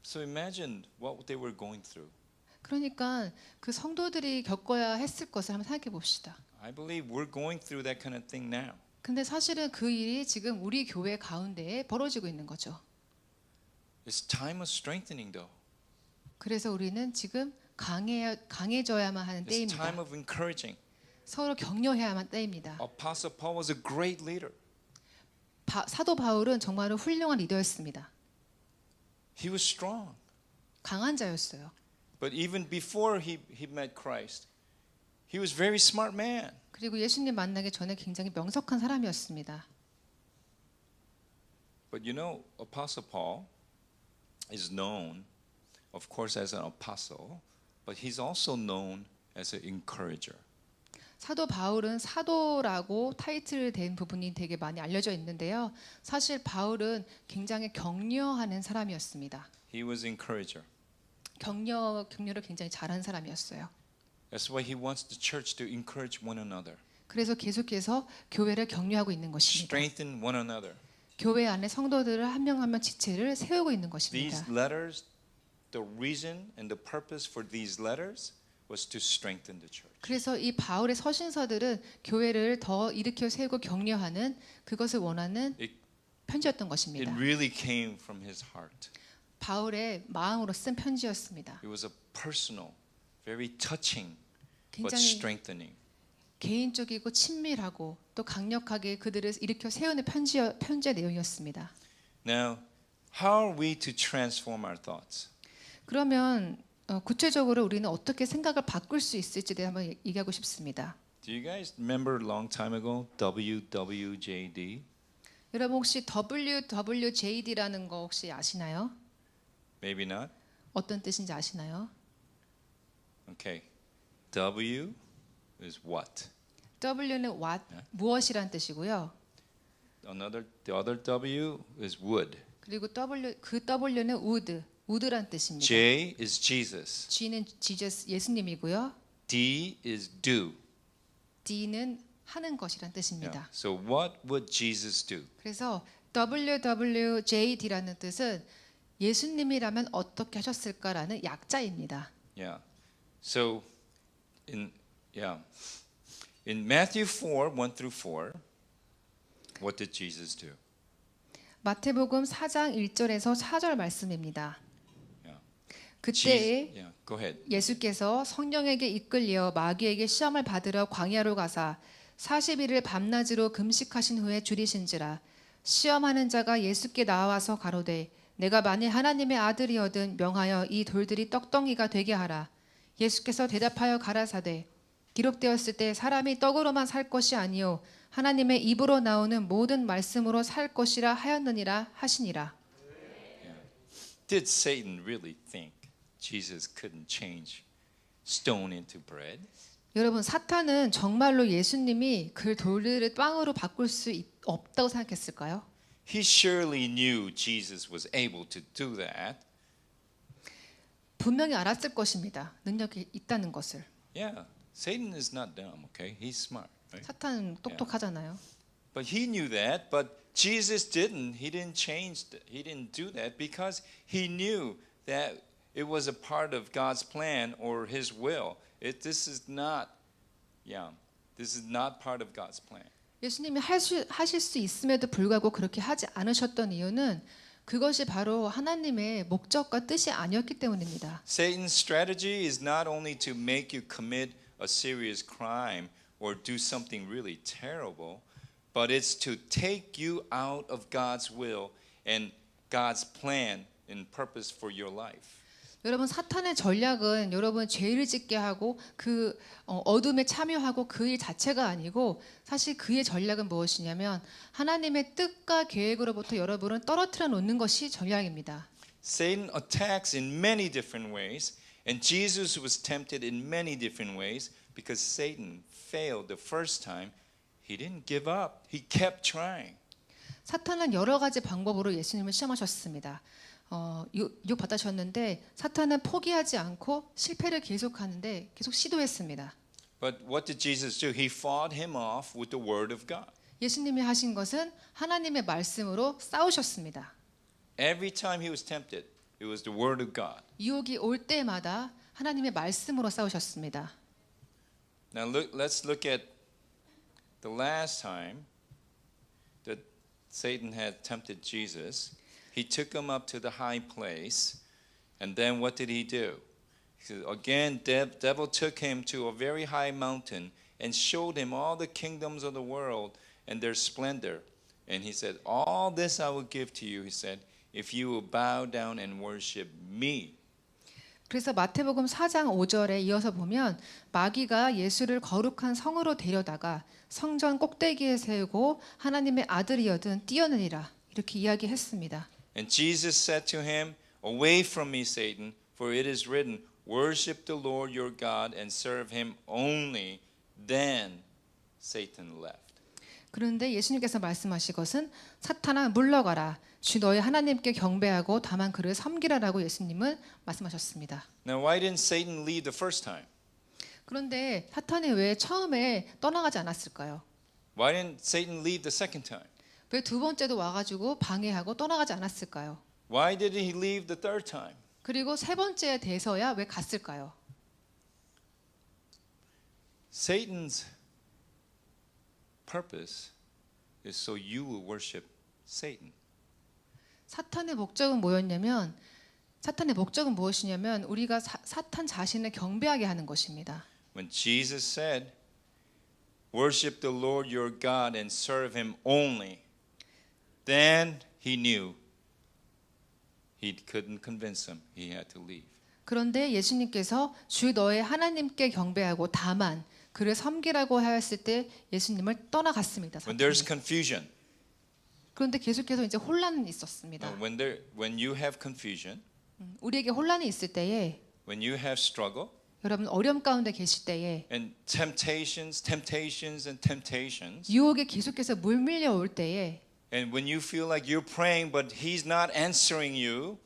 So imagine what they were going through. 그러니까 그 성도들이 겪어야 했을 것을 한번 생각해 봅시다. I believe we're going through that kind of thing now. 근데 사실은 그 일이 지금 우리 교회 가운데에 벌어지고 있는 거죠. It's time of strengthening though. 그래서 우리는 지금 강해져야만 하는 It's 때입니다. time of encouraging. 서로 격려해야만 때입니다. Apostle Paul was a great leader. 사도 바울은 정말로 훌륭한 리더였습니다. He was strong. 강한 자였어요. But even before he met Christ, he was very smart man. 그리고 예수님 만나기 전에 굉장히 명석한 사람이었습니다. But Apostle Paul is known, of course, as an apostle, but he's also known as an encourager. 사도 바울은 사도라고 타이틀 된 부분이 되게 많이 알려져 있는데요. 사실 바울은 굉장히 격려하는 사람이었습니다. He was an encourager. 격려를 굉장히 잘한 사람이었어요. That's why he wants the church to encourage one another, 그래서 계속해서 교회를 격려하고 있는 것입니다. strengthen one another. 교회 안에 성도들을 한 명 한 명 지체를 세우고 있는 것입니다. These letters, the reason and the purpose for these letters was to strengthen the church. 그래서 이 바울의 서신서들은 교회를 더 일으켜 세우고 격려하는 그것을 원하는 편지였던 It 것입니다. really came from his heart. 바울의 마음으로 쓴 편지였습니다. It was a personal, very touching, but 굉장히 strengthening. 개인적이고 친밀하고 또 강력하게 그들을 일으켜 세우는 편지의 내용이었습니다. Now, How are we to transform our thoughts? 그러면 구체적으로 우리는 어떻게 생각을 바꿀 수 있을지에 대해 한번 얘기하고 싶습니다. Do you guys remember a long time ago WWJD? 여러분 혹시 WWJD라는 거 혹시 아시나요? Maybe not. 어떤 뜻인지 아시나요? Okay. W is what? W는 what, 무엇이란 뜻이고요. The other W is would. 그리고 W는 wood란 뜻입니다. J is Jesus. G는 Jesus, 예수님이고요. D is do. D는 하는 것이란 뜻입니다. Yeah. So what would Jesus do? 그래서 WWJD라는 뜻은 예수님이라면 어떻게 하셨을까라는 약자입니다. Yeah. So in Matthew 4, 1 through 4, what did Jesus do? 마태복음 4장 1절에서 4절 말씀입니다. Yeah. 그때에 Yeah, go ahead. 예수께서 성령에게 이끌려 마귀에게 시험을 받으러 광야로 가사 40일을 밤낮으로 금식하신 후에 줄이신지라 시험하는 자가 예수께 나와서 가로되 내가 만일 하나님의 아들이거든 명하여 이 돌들이 떡덩이가 되게 하라. 예수께서 대답하여 가라사대 기록되었을 때 사람이 떡으로만 살 것이 아니요 하나님의 입으로 나오는 모든 말씀으로 살 것이라 하였느니라 하시니라. Did Satan really think Jesus couldn't change stone into bread? 여러분 사탄은 정말로 예수님이 그 돌들을 빵으로 바꿀 수 없다고 생각했을까요? He surely knew Jesus was able to do that. 분명히 알았을 것입니다. 능력이 있다는 것을. Yeah, Satan is not dumb, okay? He's smart, right? 사탄은 똑똑하잖아요. But he knew that, but Jesus didn't. He didn't change. He didn't do that because he knew that it was a part of God's plan or His will. This is not part of God's plan. 예수님이 하실 수 있음에도 불구하고 그렇게 하지 않으셨던 이유는 그것이 바로 하나님의 목적과 뜻이 아니었기 때문입니다. Satan's strategy is not only to make you commit a serious crime or do something really terrible, but it's to take you out of God's will and God's plan and purpose for your life. 여러분 사탄의 전략은 여러분 죄를 짓게 하고 그 어둠에 참여하고 그 일 자체가 아니고 사실 그의 전략은 무엇이냐면 하나님의 뜻과 계획으로부터 여러분을 떨어뜨려 놓는 것이 전략입니다. Satan attacks in many different ways, and Jesus was tempted in many different ways because Satan failed the first time. He didn't give up. He kept trying. 사탄은 여러 가지 방법으로 예수님을 시험하셨습니다. 유혹 받으셨는데 사탄은 포기하지 않고 실패를 계속하는데 계속 시도했습니다. But what did Jesus do? He fought him off with the word of God. 예수님이 하신 것은 하나님의 말씀으로 싸우셨습니다. Every time he was tempted, it was the word of God. 유혹이 올 때마다 하나님의 말씀으로 싸우셨습니다. Now let's look at the last time that Satan had tempted Jesus. He took him up to the high place, and then what did he do? Again, devil took him to a very high mountain and showed him all the kingdoms of the world and their splendor. And he said, all this I will give to you, he said, if you will bow down and worship me. 그래서 마태복음 4장 5절에 이어서 보면 마귀가 예수를 거룩한 성으로 데려다가 성전 꼭대기에 세우고 하나님의 아들이여든 뛰어내리라 이렇게 이야기했습니다. And Jesus said to him, away from me, Satan, for it is written, worship the Lord your God and serve him only. Then Satan left. 그런데 예수님께서 말씀하신 것은 사탄아 물러가라. 주 너희 하나님께 경배하고 다만 그를 섬기라라고 예수님은 말씀하셨습니다. Now, why didn't Satan leave the first time? 그런데 사탄이 왜 처음에 떠나가지 않았을까요? Why didn't Satan leave the second time? 왜 두 번째도 와가지고 방해하고 떠나가지 않았을까요? Why did he leave the third time? 그리고 세 번째에 돼서야 왜 갔을까요? Satan's purpose is so you will worship Satan. 사탄의 목적은 무엇이냐면 우리가 사탄 자신을 경배하게 하는 것입니다. When Jesus said, worship the Lord your God and serve him only, then he knew he couldn't convince him. He had to leave. 그런데 예수님께서 주 너의 하나님께 경배하고 다만 그를 섬기라고 하였을 때 예수님을 떠나갔습니다. When 사탄이. there's confusion, 그런데 계속해서 이제 혼란은 있었습니다. when you have confusion, 우리에게 혼란이 있을 때에 when you have struggle, 여러분 어려움 가운데 계실 때에 and temptations and temptations, 유혹에 계속해서 물밀려 올 때에 and when you feel like you're praying but he's not answering you,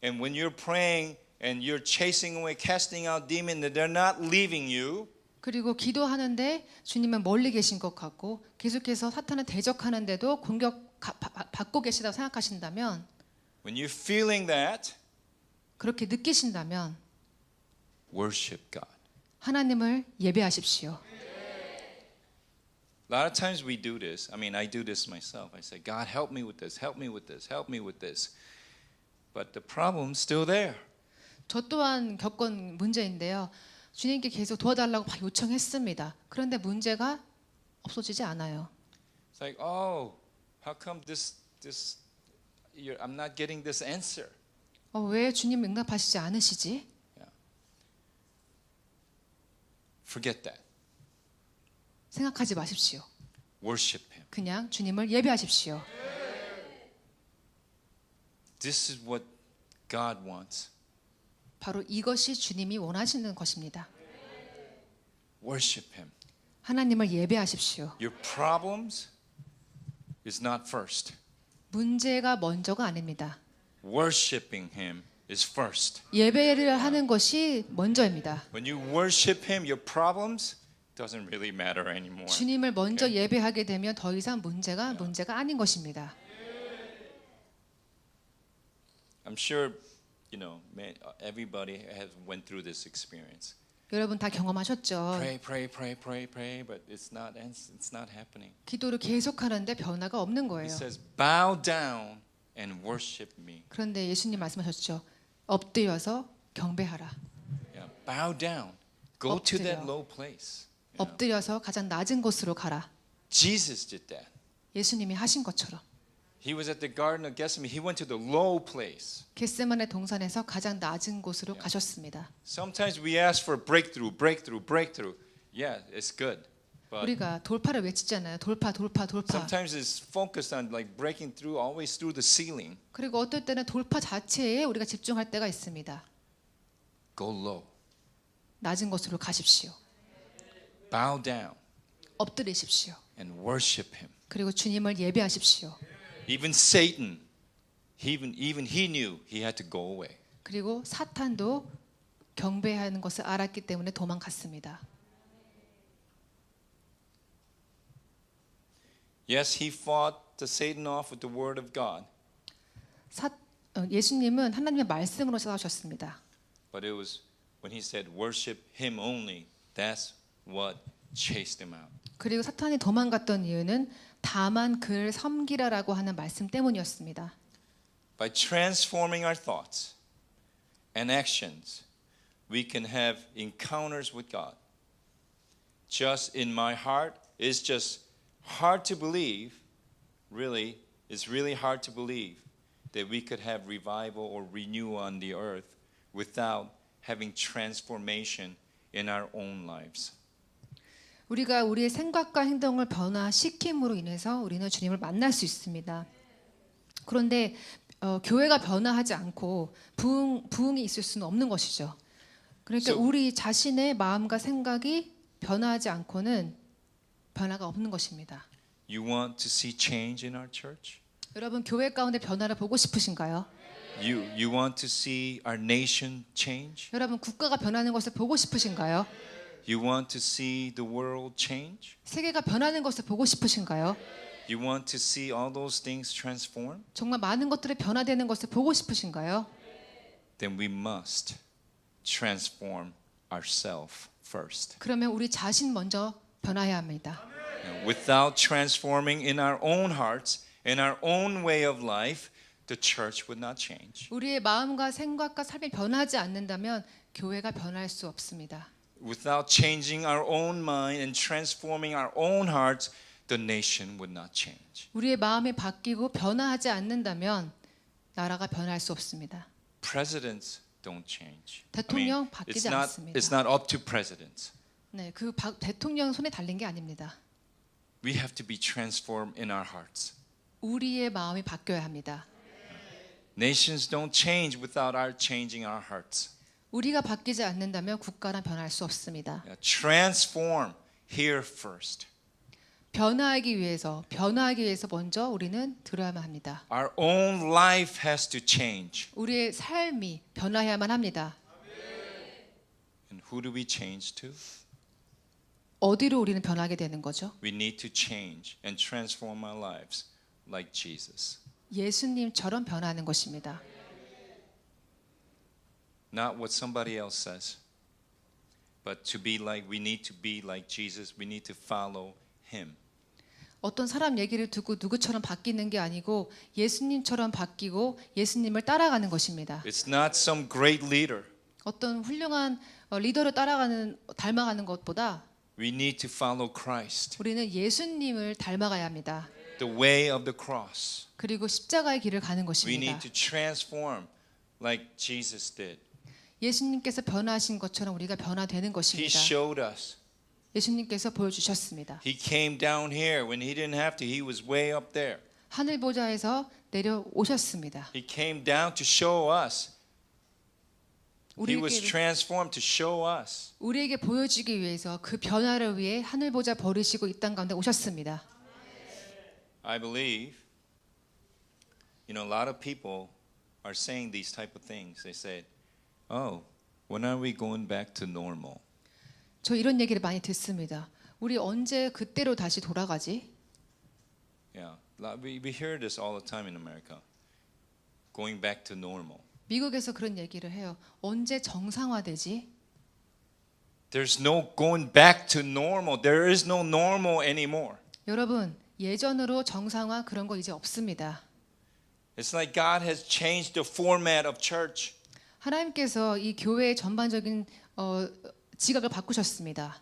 and when you're praying and you're chasing away, casting out demons, that they're not leaving you, 그리고 기도하는데 주님은 멀리 계신 것 같고 계속해서 사탄을 대적하는데도 받고 계시다고 생각하신다면 when you're feeling that, 그렇게 느끼신다면 worship God. 하나님을 예배하십시오. A lot of times we do this. I mean, I do this myself. I say, God, help me with this, help me with this, help me with this. But the problem's still there. 저 또한 겪은 문제인데요. 주님께 계속 도와달라고 막 요청했습니다. 그런데 문제가 없어지지 않아요. It's like, oh, how come I'm not getting this answer? 왜 주님 응답하시지 않으시지? Forget that. 생각하지 마십시오. Worship Him. 그냥 주님을 예배하십시오. This is what God wants. 바로 이것이 주님이 원하시는 것입니다. Worship Him. 하나님을 예배하십시오. Your problems is not first. 문제가 먼저가 아닙니다. Worshiping Him is first. 예배를 하는 것이 먼저입니다. When you worship Him, your problems doesn't really matter anymore. 주님을 먼저 예배하게 되면 더 이상 문제가 아닌 것입니다. I'm sure, everybody has went through this experience. 여러분 다 경험하셨죠? Pray, but it's not happening. 기도를 계속하는데 변화가 없는 He 거예요. says, bow down and worship me. 그런데 예수님 말씀하셨죠. 엎드려서 경배하라. Yeah, bow down. Go to that 엎드려. low place. 엎드려서 가장 낮은 곳으로 가라. Jesus did that. 예수님이 하신 것처럼. He was at the Garden of Gethsemane. He went to the low place. 겟세마네 동산에서 가장 낮은 곳으로 가셨습니다. Sometimes we ask for breakthrough. Yeah, it's good. But 우리가 돌파를 외치잖아요. 돌파. sometimes it's focused on like breaking through always through the ceiling. 그리고 어떨 때는 돌파 자체에 우리가 집중할 때가 있습니다. Go low. 낮은 곳으로 가십시오. Bow down 엎드리십시오. and worship him. 그리고 주님을 예배하십시오. Even Satan, even he knew he had to go away. 그리고 사탄도 경배하는 것을 알았기 때문에 도망갔습니다. Yes, he fought the Satan off with the word of God. 예수님은 하나님의 말씀으로 싸우셨습니다. But it was when he said worship him only, that's what chased him out. 그리고 사탄이 도망갔던 이유는 다만 그를 섬기라라고 하는 말씀 때문이었습니다. By transforming our thoughts and actions, we can have encounters with God. Just in my heart, it's just hard to believe, really, it's really hard to believe that we could have revival or renewal on the earth without having transformation in our own lives. 우리가 우리의 생각과 행동을 변화시킴으로 인해서 우리는 주님을 만날 수 있습니다. 그런데 교회가 변화하지 않고 부흥이 있을 수는 없는 것이죠. 그러니까 우리 자신의 마음과 생각이 변화하지 않고는 변화가 없는 것입니다. You want to see change in our church? 여러분 교회 가운데 변화를 보고 싶으신가요? You want to see our nation change? 여러분 국가가 변하는 것을 보고 싶으신가요? You want to see the world change? 세계가 변하는 것을 보고 싶으신가요? You want to see all those things transform? 정말 많은 것들이 변화되는 것을 보고 싶으신가요? Then we must transform ourselves first. 그러면 우리 자신 먼저 변화해야 합니다. Without transforming in our own hearts, in our own way of life, the church would not change. 우리의 마음과 생각과 삶이 변하지 않는다면 교회가 변할 수 없습니다. Without changing our own mind and transforming our own hearts, the nation would not change. 우리의 마음이 바뀌고 변화하지 않는다면 나라가 변할 수 없습니다. Presidents don't change. 대통령 바뀌지 않습니다. it's not up to presidents. 네, 그 대통령 손에 달린 게 아닙니다. We have to be transformed in our hearts. 우리의 마음이 바뀌어야 합니다. Nations don't change without our changing our hearts. 우리가 바뀌지 않는다면 국가는 변할 수 없습니다. Transform here first. 변화하기 위해서 먼저 우리는 들어야만 합니다. Our own life has to change. 우리의 삶이 변화해야만 합니다. And who do we change to? 어디로 우리는 변하게 되는 거죠? We need to change and transform our lives like Jesus. 예수님처럼 변하는 것입니다. Not what somebody else says, but to be like we need to be like Jesus. We need to follow him. 어떤 사람 얘기를 듣고 누구처럼 바뀌는 게 아니고 예수님처럼 바뀌고 예수님을 따라가는 것입니다. It's not some great leader. 어떤 훌륭한 리더를 닮아가는 것보다 We need to follow Christ, 우리는 예수님을 닮아가야 합니다. the way of the cross. 그리고 십자가의 길을 가는 We 것입니다. need to transform like Jesus did. 예수님께서 변화하신 것처럼 우리가 변화되는 He 것입니다. showed us. 예수님께서 보여주셨습니다. He came down here when he didn't have to. He was way up there. 하늘 보좌에서 내려오셨습니다. He came down to show us. He was 우리에게, transformed to show us. 우리에게 보여주기 위해서 그 변화를 위해 하늘 보좌 버리시고 이 땅 가운데 오셨습니다. I believe, a lot of people are saying these type of things. They said, "Oh, when are we going back to normal?" 저 이런 얘기를 많이 듣습니다. 우리 언제 그때로 다시 돌아가지? Yeah, we hear this all the time in America. Going back to normal. 미국에서 그런 얘기를 해요. 언제 정상화되지? There's no going back to normal. There is no normal anymore. 여러분, 예전으로 정상화 그런 거 이제 없습니다. It's like God has changed the format of church. 하나님께서 이 교회의 전반적인 지각을 바꾸셨습니다.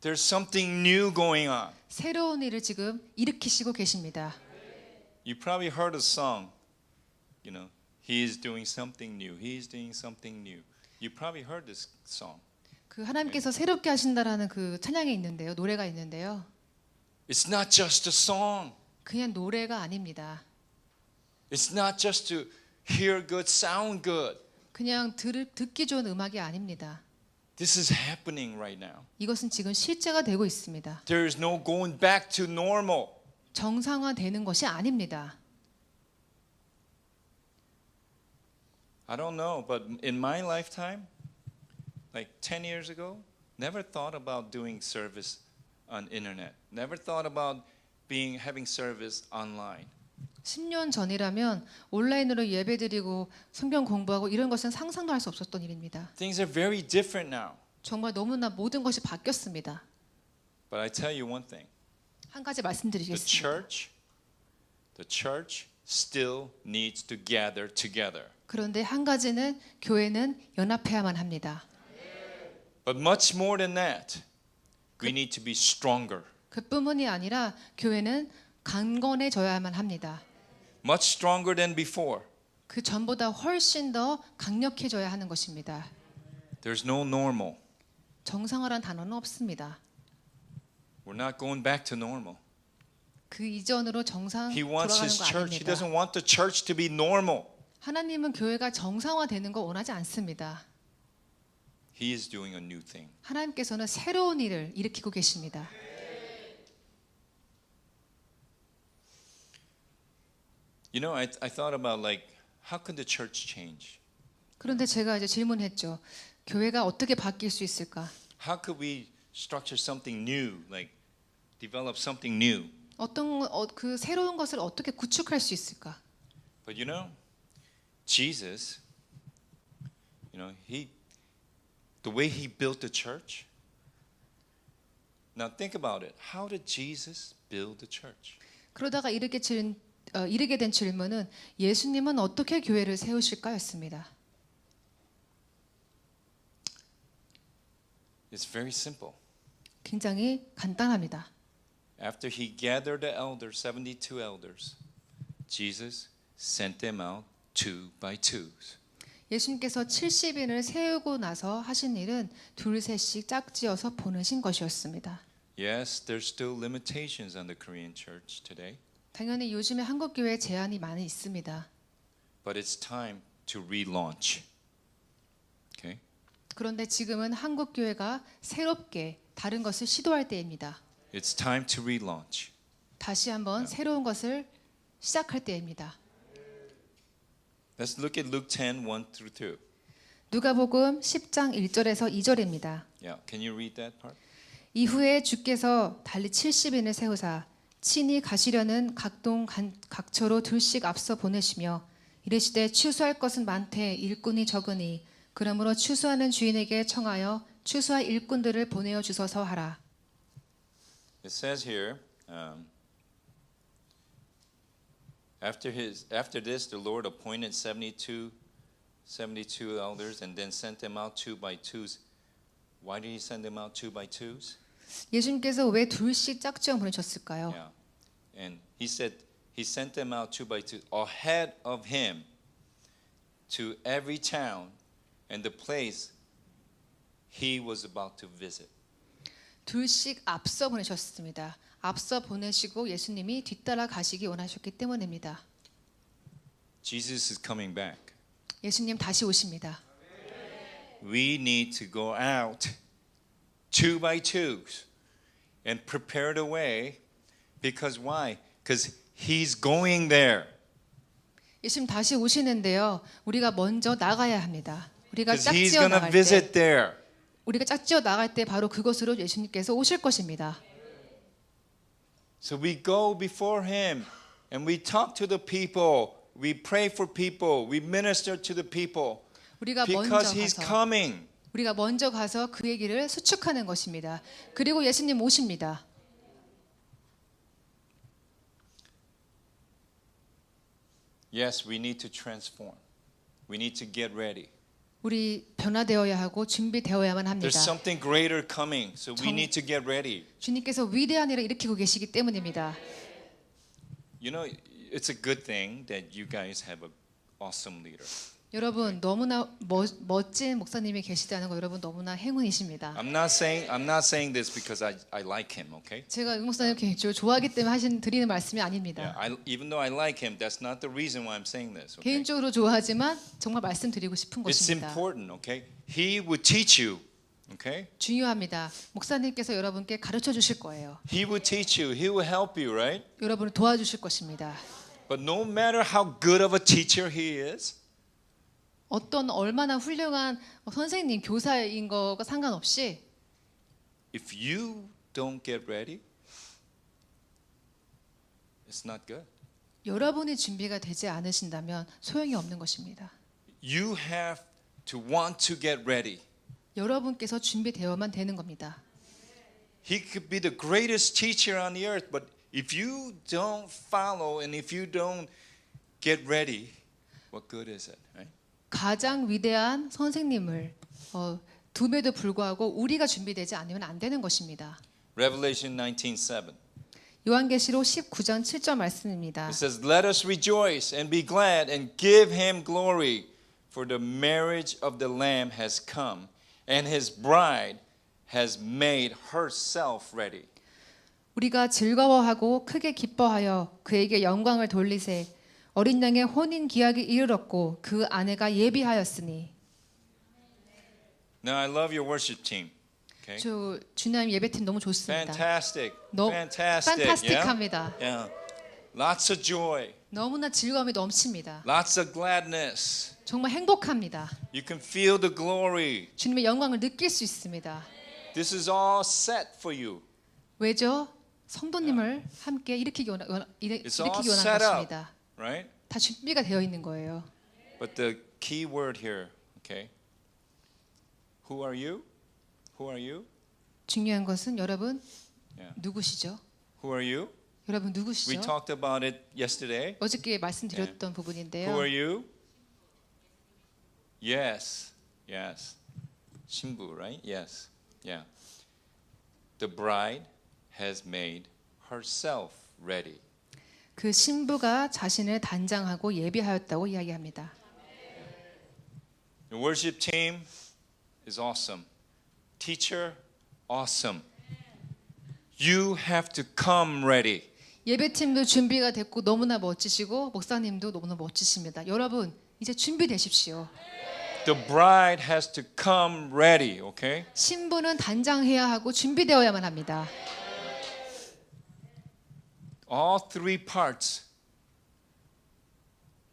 There's something new going on. 새로운 일을 지금 일으키시고 계십니다. You probably heard a song, He is doing something new. He is doing something new. You probably heard this song. 그 하나님께서 새롭게 하신다라는 그 찬양이 있는데요. 노래가 있는데요. It's not just a song. 그냥 노래가 아닙니다. It's not just to hear good, sound good. 그냥 듣기 좋은 음악이 아닙니다. This is happening right now. 이것은 지금 실제가 되고 있습니다. There is no going back to normal. 정상화되는 것이 아닙니다. I don't know, but in my lifetime, like 10 years ago, never thought about doing service on internet. Never thought about having service online. 10년 전이라면 온라인으로 예배드리고 성경 공부하고 이런 것은 상상도 할 수 없었던 일입니다. Things are very different now. 정말 너무나 모든 것이 바뀌었습니다. But I tell you one thing. 한 가지 The 말씀드리겠습니다. church still needs to gather together. 그런데 한 가지는 교회는 연합해야만 합니다. But much more than that, we need to be stronger. 그뿐만이 아니라 교회는 강건해져야만 합니다. Much stronger than before. 그 전보다 훨씬 더 강력해져야 하는 것입니다. There's no normal. 정상화란 단어는 없습니다. We're not going back to normal. 그 이전으로 정상 He wants 돌아가는 his 거 church. He 아닙니다. doesn't want the church to be normal. 하나님은 교회가 정상화되는 거 원하지 않습니다. He is doing a new thing. 하나님께서는 새로운 일을 일으키고 계십니다. I thought about how could the church change? 그런데 제가 이제 질문했죠. 교회가 어떻게 바뀔 수 있을까? How could we structure something new, develop something new? 그 새로운 것을 어떻게 구축할 수 있을까? But Jesus, the way he built the church. Now think about it. How did Jesus build the church? 그러다가 이르게 된 질문은 예수님은 어떻게 교회를 세우실까였습니다. It's very simple. 굉장히 간단합니다. After he gathered the elders, 72 elders, Jesus sent them out two by twos. 예수님께서 70인을 세우고 나서 하신 일은 둘셋씩 짝지어서 보내신 것이었습니다. Yes, there's still limitations on the Korean church today, 당연히 요즘에 한국 교회에 제한이 많이 있습니다. but it's time to relaunch. Okay? 그런데 지금은 한국 교회가 새롭게 다른 것을 시도할 때입니다. It's time to relaunch. 다시 한번 새로운 것을 시작할 때입니다. Let's look at Luke 10, 1 through 2. 누가복음 10장 1절에서 2절입니다. Yeah, can you read that part? 이후에 주께서 달리 70인을 세우사 친히 가시려는 각동 각처로 둘씩 앞서 보내시며 이르시되 추수할 것은 많되 일꾼이 적으니 그러므로 추수하는 주인에게 청하여 추수할 일꾼들을 보내어 주소서 하라. It says here, after this, the Lord appointed 72 elders and then sent them out two by twos. Why did He send them out two by twos? 예수님께서 왜 둘씩 짝지어 보내셨을까요? Yeah, and He said He sent them out two by two ahead of Him to every town and the place He was about to visit. 둘씩 앞서 보내셨습니다. 앞서 보내시고 예수님이 뒤따라 가시기 원하셨기 때문입니다. Jesus is coming back. 예수님 다시 오십니다. We need to go out two by twos and prepare the way. Because why? Because He's going there. 예수님 다시 오시는데요. 우리가 먼저 나가야 합니다. 우리가 Because He's 짝지어 going to 나갈 visit 때, there. 우리가 짝지어 나갈 때 바로 그곳으로 예수님께서 오실 것입니다. So we go before Him and we talk to the people. We pray for people. We minister to the people. 우리가 Because He's 먼저 가서 coming. 우리가 먼저 가서 그 얘기를 수축하는 것입니다. 그리고 예수님 오십니다. Yes, we need to transform. We need to get ready. 우리 변화되어야 하고 준비되어야만 합니다. There's something greater coming, so we 정- need to get ready. 주님께서 위대한 일을 일으키고 계시기 때문입니다. You know, it's a good thing that you guys have an awesome leader. 여러분 너무나 멋진 목사님이 계시다는 거 여러분 너무나 행운이십니다. I'm not saying this because I like him, okay? 제가 은 목사님 개인적으로 좋아하기 때문에 드리는 말씀이 Yeah, 아닙니다. even though I like him, that's not the reason why I'm saying this. Okay? 개인적으로 좋아하지만 정말 말씀드리고 싶은 It's 것입니다. important, okay? He would teach you, okay? 중요합니다. 목사님께서 여러분께 가르쳐 주실 거예요. He would teach you. He will help you, right? 여러분을 도와주실 것입니다. But no matter how good of a teacher he is, 어떤 얼마나 훌륭한 선생님, 교사인 거가 상관없이 if you don't get ready, it's not good. 여러분이 준비가 되지 않으신다면 소용이 없는 것입니다. You have to want to get ready. 여러분께서 준비되어만 되는 겁니다. He could be the greatest teacher on the earth, but if you don't follow and if you don't get ready, what good is it, right? 가장 위대한 선생님을 둠에도 불구하고 우리가 준비되지 않으면 안 되는 것입니다. Revelation 19:7. 요한계시록 19장 7절 말씀입니다. It says, "Let us rejoice and be glad and give him glory, for the marriage of the Lamb has come, and his bride has made herself ready." 우리가 즐거워하고 크게 기뻐하여 그에게 영광을 돌리세. 어린 양의 혼인 기약이 이르렀고 그 아내가 예비하였으니. Now I love your worship team. Okay? 저 주님 예배팀 너무 좋습니다. Fantastic. 너무 Fantastic. 판타스틱합니다. Yeah. Lots of joy. 너무나 즐거움이 넘칩니다. Lots of gladness. 정말 행복합니다. You can feel the glory. 주님의 영광을 느낄 수 있습니다. This is all set for you. 왜죠? 성도님을 함께 일으키기 It's all 원한 set up, 것입니다. right? 다 준비가 되어 있는 거예요. But the key word here, okay? Who are you? Who are you? 중요한 것은 여러분 Yeah. 누구시죠? Who are you? 여러분 We 누구시죠? talked about it yesterday. 어저께 말씀드렸던 Who 부분인데요. are you? Yes. Yes. 신부, right? Yes. Yeah. The bride has made herself ready. 그 신부가 자신을 단장하고 예비하였다고 이야기합니다. The worship team is awesome. Teacher, awesome. You have to come ready. 예배팀도 준비가 됐고 너무나 멋지시고 목사님도 너무나 멋지십니다. 여러분 이제 준비되십시오. The bride has to come ready, okay? 신부는 단장해야 하고 준비되어야만 합니다. All three parts.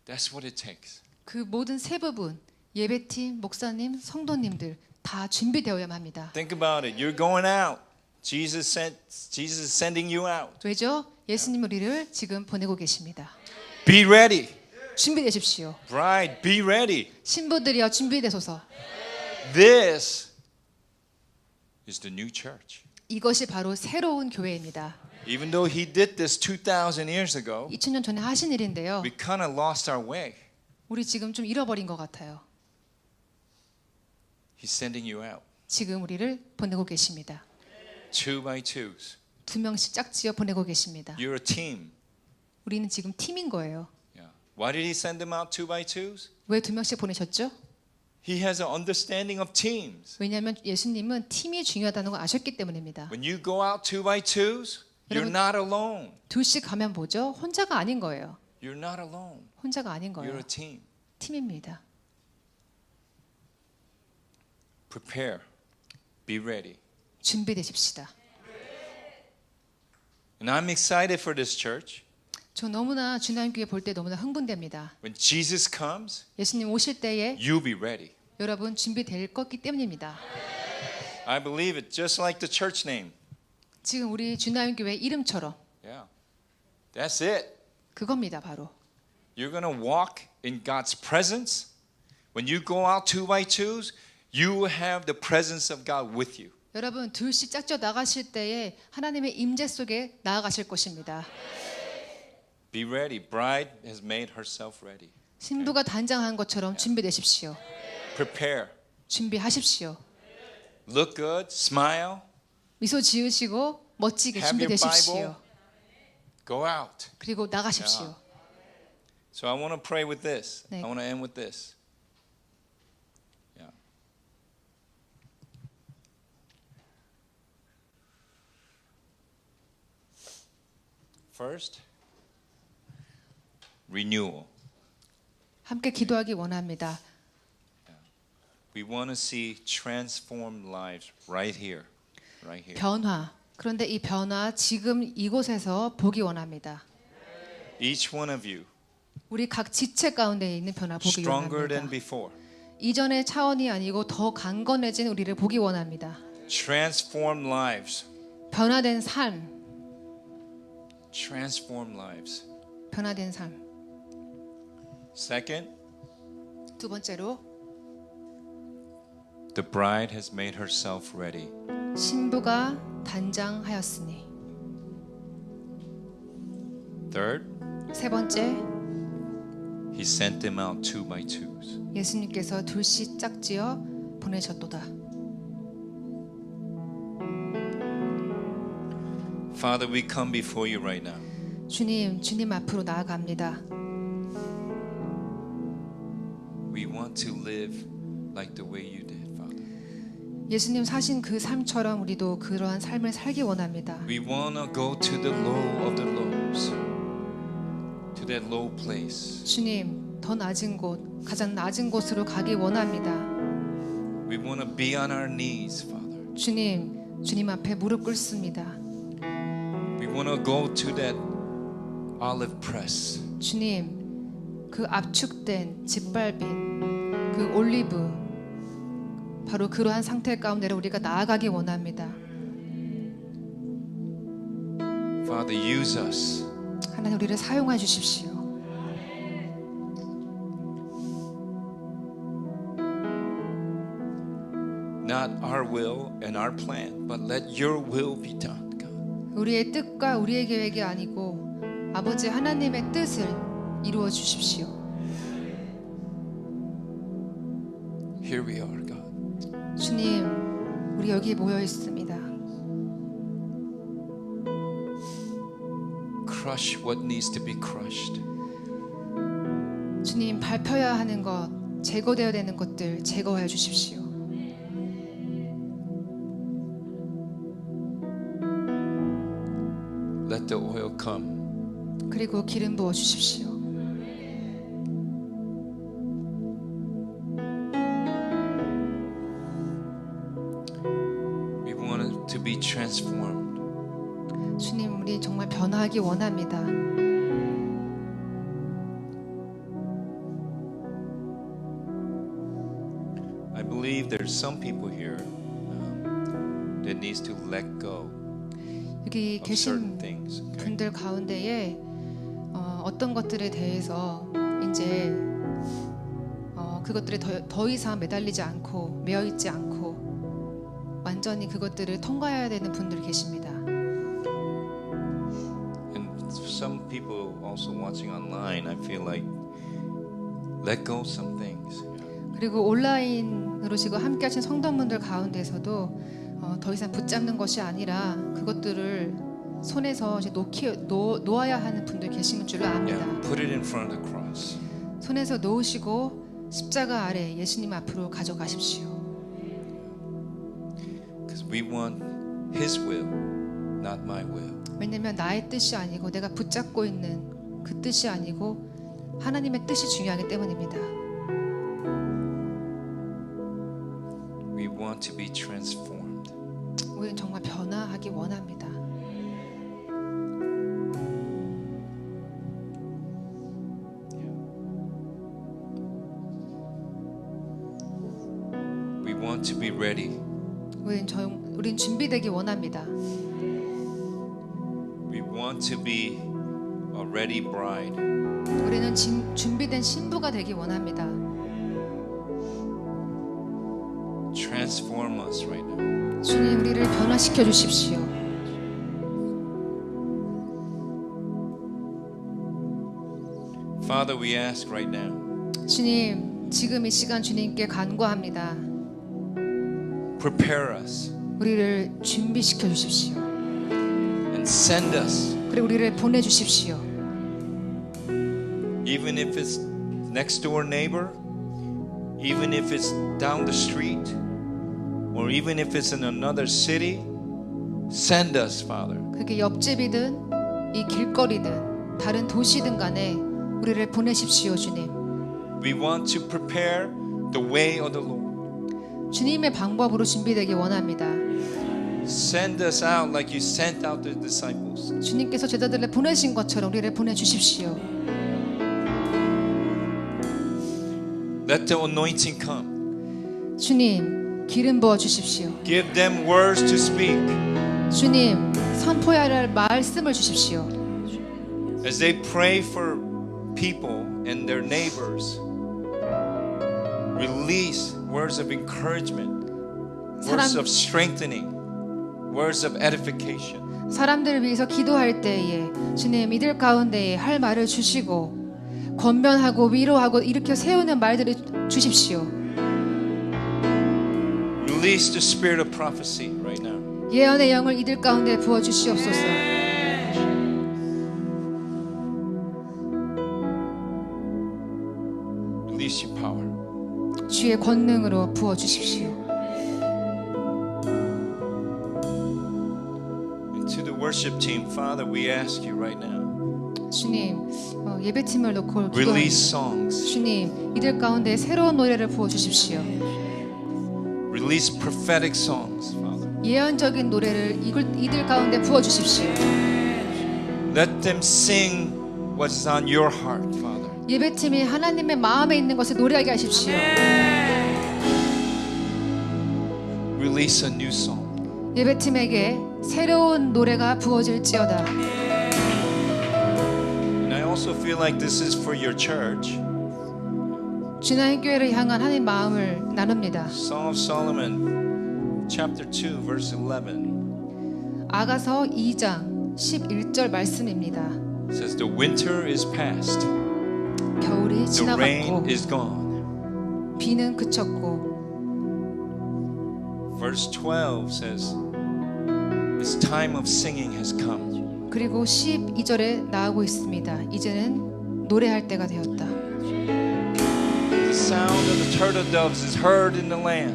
That's what it takes. 그 모든 세 부분 예배팀, 목사님, 성도님들 다 준비되어야만 합니다. Think about it. You're going out. Jesus is sending you out. 왜죠? 예수님 우리를 지금 보내고 계십니다. Be ready. 준비되십시오. Bride, be ready. 신부들이여 준비되소서. This is the new church. 이것이 바로 새로운 교회입니다. Even though he did this 2,000 years ago, 2000년 전에 하신 일인데요. we kind of lost our way. 우리 지금 좀 잃어버린 것 같아요. He's sending you out. 지금 우리를 보내고 계십니다. 2 by 2s. 두 명씩 짝지어 보내고 계십니다. You're a team. 우리는 지금 팀인 거예요. Yeah. Why did he send them out 2 by 2s? 왜 두 명씩 보내셨죠? He has an understanding of teams. 왜냐하면 예수님은 팀이 중요하다는 걸 아셨기 때문입니다. When you go out 2 by 2s, you're 여러분- not alone. 둘씩 가면 뭐죠? 혼자가 아닌 거예요. You're not alone. 혼자가 아닌 You're 거예요. a team. 팀입니다. Prepare. Be ready. 준비되십시다. And I'm excited for this church. 저 너무나 주님교회 볼 때 너무나 흥분됩니다. When Jesus comes, 예수님 오실 때에 you'll be ready. 여러분 준비될 거기 때문입니다. I believe it just like the church name. 지금 우리 주님교회 이름처럼 Yeah. That's it. 그겁니다. 바로 You're going to walk in God's presence. When you go out 2 by 2s, you have the presence of God with you. 여러분 둘씩 짝져 나가실 때에 하나님의 임재 속에 나아가실 것입니다. Be ready. Bride has made herself ready. 신부가 단장한 것처럼 준비되십시오. Prepare. 준비하십시오. Look good. Smile. 미소 지으시고 멋지게 Have your 준비되십시오. Bible. Go out. 그리고 나가십시오. So I want to pray with this. 네. I want to end with this. Yeah. First, renewal. 함께 기도하기 원합니다. We want to see transformed lives right here. Right here. 변화. 그런데 이 변화 지금 이곳에서 보기 원합니다. Each one of you 우리 각 지체 가운데 있는 변화 보기 stronger than 원합니다. before. 이전의 차원이 아니고 더 강건해진 우리를 보기 원합니다. Transformed lives. 변화된 삶, Transformed lives. 변화된 삶. Second, 두 번째로 the bride has made herself ready. 신부가 단장하였으니. Third, 세 번째, he sent them out 2 by 2s. 예수님께서 둘씩 짝지어 보내셨도다. Father, we come before you right now. 주님 앞으로 나아갑니다. We want to live like the way you did, Father. 예수님 사신 그 삶처럼 우리도 그러한 삶을 살기 원합니다. We want to go to the low of the lows, to that low place. 주님, 더 낮은 곳, 가장 낮은 곳으로 가기 원합니다. We want to be on our knees, Father. 주님 앞에 무릎 꿇습니다. We want to go to that olive press. 주님, 그 압축된 짓밟힌 그 올리브 바로 그러한 상태 가운데로 우리가 나아가기 원합니다. Father, use us. 하나님 우리를 사용해 주십시오. Not our will and our plan, but let your will be done, God. 우리의 뜻과 우리의 계획이 아니고 아버지 하나님의 뜻을 이루어 주십시오. Here we are, God. 주님, 우리 여기 모여 있습니다. Crush what needs to be crushed. 주님, 밟혀야 하는 것, 제거되어야 되는 것들 제거해 주십시오. Let the oil come. 그리고 기름 부어 주십시오. We want to be transformed. 주님, 우리 정말 변화하기 원합니다. I believe there's some people here that needs to let go 여기 of certain 계신 things. Okay? 분들 가운데에 어떤 것들에 대해서 이제 그것들에 더 이상 매달리지 않고 매여 있지 않고 완전히 그것들을 통과해야 되는 분들이 계십니다. And some people also watching online, I feel like let go some things. 그리고 온라인으로 지금 함께하신 성도분들 가운데서도 더 이상 붙잡는 것이 아니라 그것들을 손에서 이제 놓아야 하는 분들 계신 줄을 압니다. Yeah, put it in front of the cross. 손에서 놓으시고 십자가 아래 예수님 앞으로 가져가십시오. Because we want His will, not my will. 왜냐면 나의 뜻이 아니고 내가 붙잡고 있는 그 뜻이 아니고 하나님의 뜻이 중요하기 때문입니다. We want to be transformed. 우리는 정말 변화하기 원합니다. We want to be ready. 우린 준비되기 원합니다. We want to be a ready bride. 우리는 준비된 신부가 되기 원합니다. Transform us right now. 주님, 우리를 변화시켜 주십시오. Father, we ask right now, 주님, 지금 이 시간 주님께 간구합니다. prepare us 우리를 준비시켜 주십시오. and send us, 그리고 우리를 보내 주십시오. even if it's next door neighbor, even if it's down the street, or even if it's in another city, send us, Father. 그게 옆집이든 이 길거리든 다른 도시든 간에 우리를 보내십시오, 주님. We want to prepare the way of the Lord. 주님의 방법으로 준비되기 원합니다. Send us out like you sent out the disciples. 주님께서 제자들을 보내신 것처럼 우리를 보내주십시오. Let the anointing come. 주님, 기름 부어 주십시오. Give them words to speak. 주님, 선포해야 할 말씀을 주십시오. As they pray for people and their neighbors, release words of encouragement, words of strengthening, words of edification. 사람들을 위해서 기도할 때에 주님 이들 가운데에 할 말을 주시고 권면하고 위로하고 일으켜 세우는 말들을 주십시오. Release the spirit of prophecy right now. 예언의 영을 이들 가운데 부어 주시옵소서. Release your power. 주의 권능으로 부어 주십시오. And to the worship team, Father, we ask you right now, 주님, 예배팀을 놓고 release 기도합니다. songs, 주님, 이들 가운데 새로운 노래를 부어 주십시오. release prophetic songs, Father. 예언적인 노래를 이들 가운데 부어 주십시오. Let them sing what is on your heart, Father. 예배팀이 하나님의 마음에 있는 것을 노래하게 하십시오. Release a new song. 예배팀에게 새로운 노래가 부어질지어다. And I also feel like this is for your church. 주나의 교회를 향한 하나님 마음을 나눕니다. Song of Solomon, chapter 2, verse 11. 아가서 2장 11절 말씀입니다. It says, the winter is past, 겨울이 the rain 지나갔고 is gone. 비는 그쳤고 Verse 12 says, this time of singing has come. 그리고 12절에 나오고 있습니다. 이제는 노래할 때가 되었다. The sound of the turtle doves is heard in the land.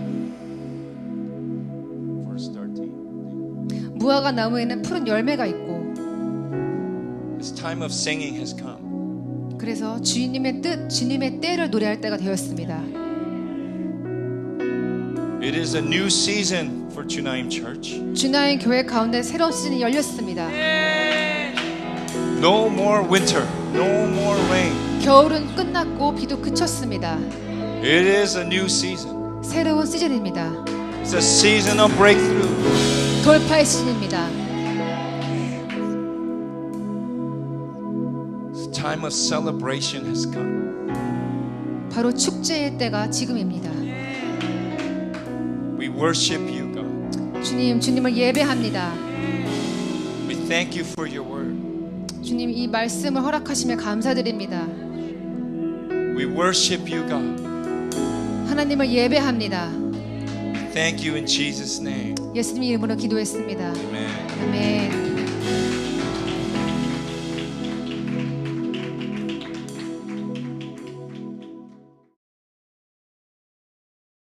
Verse 13. 무화과 나무에는 푸른 열매가 있고 This time of singing has come. 그래서 주님의 뜻, 주님의 때를 노래할 때가 되었습니다. It is a new season for 주나임 Church. 주나인 교회 가운데 새로운 시즌이 열렸습니다. No more winter, no more rain. 겨울은 끝났고 비도 그쳤습니다. It is a new season. 새로운 시즌입니다. It's a season of breakthrough. 돌파의 시즌입니다. The time of celebration has come. 바로 축제의 때가 지금입니다. We worship you, God. 주님, 주님을 예배합니다. We thank you for your word. 주님, 이 말씀을 허락하시며 감사드립니다. We worship you, God. 하나님을 예배합니다. Thank you in Jesus' name. 예수님 이름으로 기도했습니다. Amen. 아멘.